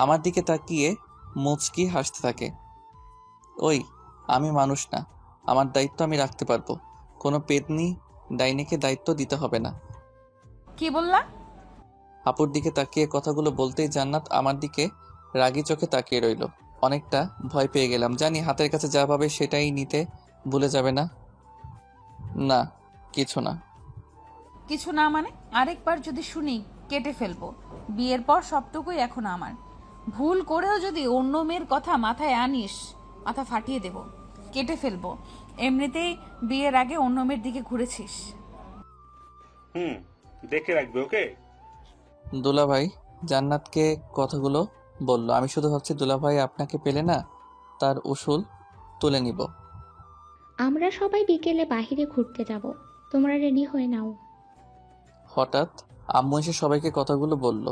আমার দিকে তাকিয়ে মুচকি হাসতে থাকে। ওই, আমি মানুষ না, আমার দায়িত্ব আমি রাখতে পারবো। কোনো পেতনি ডাইনিকে দায়িত্ব দিতে হবে না। কি বললা? আপুর দিকে তাকিয়ে কথাগুলো বলতেই জান্নাত আমার দিকে রাগী চোখে তাকিয়ে রইল। অনেকটা ভয় পেয়ে গেলাম, জানি হাতের কাছে যা পাবে সেটাই নিতে ভুলে যাবে না। না, কিছু না। কিছু না মানে? আরেকবার যদি শুনি কেটে ফেলবো। বিয়ের পর সবটুকুই এখন আমার। ভুল করেও যদি অন্য মেয়ের কথা মাথায় আনিস, মাথা ফাটিয়ে দেব, কেটে ফেলবো। এমনিতেই বিয়ের আগে অন্য মেয়ের দিকে ঘুরেছিস। দেখে রাখবে, ওকে? দুলাভাই জান্নাতকে কথাগুলো বলল। আমি শুধু ভাবছি দুলাভাই আপনাকে পেলে না তার উসুল তুলে নিব। আমরা সবাই বিকেলে বাইরে ঘুরতে যাব, তোমরা রেডি হয়ে নাও। হঠাৎ আম্মু এসে সবাইকে কথাগুলো বলল।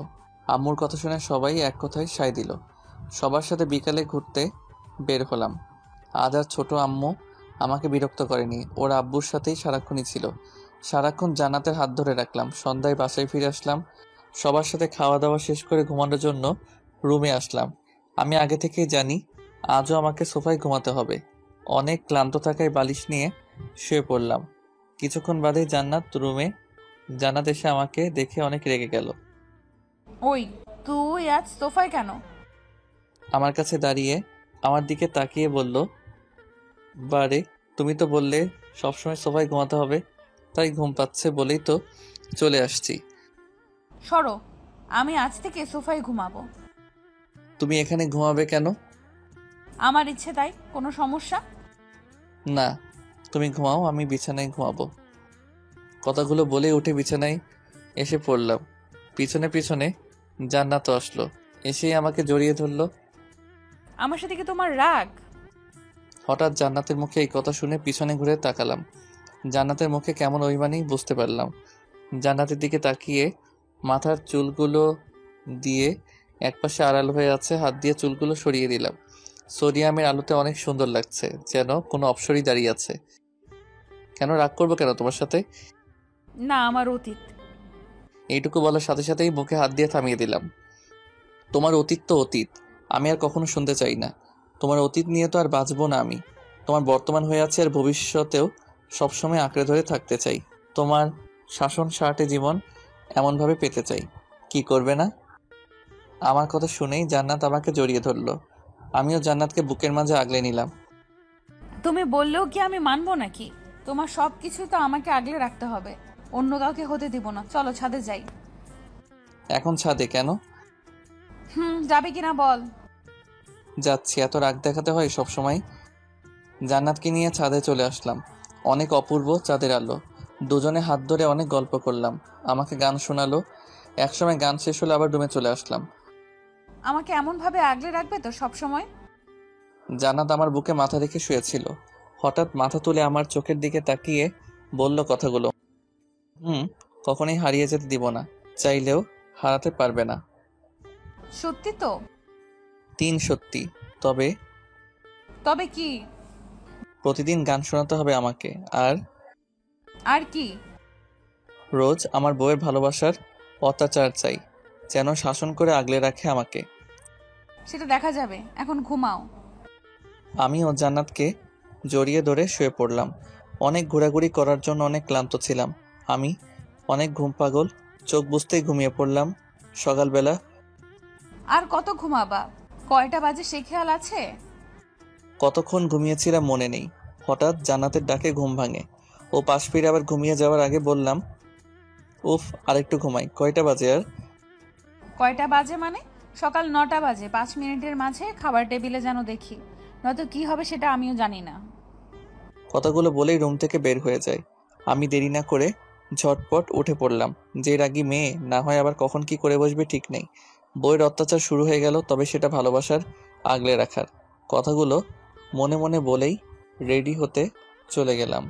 আম্মুর কথা শুনে সবাই এক কথায় সায় দিল। সবার সাথে বিকালে ঘুরতে বের হলাম। আজ আর ছোট আম্মু আমাকে বিরক্ত করেনি, ওর আব্বুর সাথেই সারাক্ষণই ছিল। সারাক্ষণ জান্নাতের হাত ধরে রাখলাম। সন্ধ্যায় বাসায় ফিরে আসলাম। সবার সাথে খাওয়া দাওয়া শেষ করে ঘুমানোর জন্য রুমে আসলাম। আমি আগে থেকেই জানি আজও আমাকে সোফায় ঘুমাতে হবে। অনেক ক্লান্ত থাকায় বালিশ নিয়ে শুয়ে পড়লাম। কিছুক্ষণ বাদেই জান্নাত এসে আমাকে দেখে অনেক রেগে গেল। ওই, তুই আজ সোফায় কেন? আমার কাছে দাঁড়িয়ে আমার দিকে তাকিয়ে বলল, বারে তুমি তো বললে সবসময় সোফায় ঘুমাতে হবে, তাই ঘুম পাচ্ছে বলেই তো চলে আসছি। সরো, আমি আজ থেকে সোফায় ঘুমাবো। তুমি এখানে ঘুমাবে কেন? আমার ইচ্ছে তাই। কোনো সমস্যা? না, তুমি ঘুমাও, আমি বিছানায় ঘুমাবো। কথাগুলো বলে উঠে বিছানায় এসে পড়লাম। পিছনে পিছনে জান্নাতও আসলো। এসেই আমাকে জড়িয়ে ধরলো। আমার সাথে কি তোমার রাগ? হঠাৎ জান্নাতের মুখে এই কথা শুনে পিছনে ঘুরে তাকালাম। জান্নাতের মুখে কেমন অভিমানী বুঝতে পারলাম। জান্নাতের দিকে তাকিয়ে মাথার চুলগুলো দিয়ে একপাশে আড়াল হয়ে আছে, হাত দিয়ে চুলগুলো সরিয়ে দিলাম। সোডিয়ামের আলোতে অনেক সুন্দর লাগছে, যেন কোনো অপ্সরী দাঁড়িয়ে আছে। কেন রাগ করবো কেন তোমার সাথে? না, আমার অতীত। এইটুকু বলার সাথে সাথেই বুকে হাত দিয়ে থামিয়ে দিলাম। তোমার অতীত তো অতীত, আমি আর কখনো শুনতে চাই না। তোমার অতীত নিয়ে তো আর বাঁচবো না আমি। তোমার বর্তমান হয়ে আছে আর ভবিষ্যতেও সবসময় আঁকড়ে ধরে থাকতে চাই। তোমার শাসন শার্টে জীবন এমনভাবে পেতে চাই। কি করবে না? আমার কথা শুনেই জান্নাত আমাকে জড়িয়ে ধরলো। আমিও জান্নাতকে বুকের মাঝে আগলে নিলাম। তুমি বললেও কি আমি মানবো নাকি? তোমার সব কিছু তো আমাকে আগলে রাখতে হবে, অন্য কাউকে হতে দিব না। চলো ছাদে যাই। এখন ছাদে কেন? যাবে কিনা বল। যাচ্ছি, এত রাগ দেখাতে হয় সব সময়? জান্নাতকে নিয়ে ছাদে চলে আসলাম। অনেক অপূর্ব চাঁদের আলো। দুজনে হাত ধরে অনেক গল্প করলাম। আমাকে গান শোনালো। একসময় গান শেষ হলে আবার রুমে চলে আসলাম। আমাকে এমন ভাবে আগলে রাখবে তো সব সময়? জান্নাত আমার বুকে মাথা রেখে শুয়েছিল। হঠাৎ মাথা তুলে আমার চোখের দিকে তাকিয়ে বলল কথাগুলো। কখনোই হারিয়ে যেতে দিব না, চাইলেও হারাতে পারবে না। সত্যি তো? 3 সত্যি। তবে তবে কি? প্রতিদিন গান শোনাতে হবে আমাকে। আর কি? রোজ আমার বউয়ের ভালোবাসার অত্যাচার চাই, যেন শাসন করে আগলে রাখে আমাকে। সেটা দেখা যাবে, এখন ঘুমাও। আমি ও জান্নাতকে জড়িয়ে ধরে শুয়ে পড়লাম। অনেক ঘোরাঘুরি করার জন্য অনেক ক্লান্ত ছিলাম আমি। অনেক ঘুম পাগল, চোখ বুজতেই ঘুমিয়ে পড়লাম। সকালবেলা আর কত ঘুমাবা? কয়টা বাজে সে খেয়াল আছে? কতক্ষণ ঘুমিয়েছিলাম মনে নেই। হঠাৎ জান্নাতের ডাকে ঘুম ভাঙে। ও পাশ ফিরে আবার ঘুমিয়ে যাওয়ার আগে বললাম, উফ, আরেকটু ঘুমাই। কয়টা বাজে আর? কয়টা বাজে মানে? সকাল 9টা বাজে। 5 মিনিটের মাঝে খাবার টেবিলে যেন দেখি, নয়তো কি হবে সেটা আমিও জানি না। কথাগুলো বলেই রুম থেকে বের হয়ে যায়। আমি দেরি না করে ঝটপট উঠে পড়লাম। যে রাগী মেয়ে না হয় আবার কখন কি করে বসবে ঠিক নেই। বইয়ের অত্যাচার শুরু হয়ে গেল, তবে সেটা ভালোবাসার আগলে রাখার। কথাগুলো মনে মনে বলেই রেডি হতে চলে গেলাম।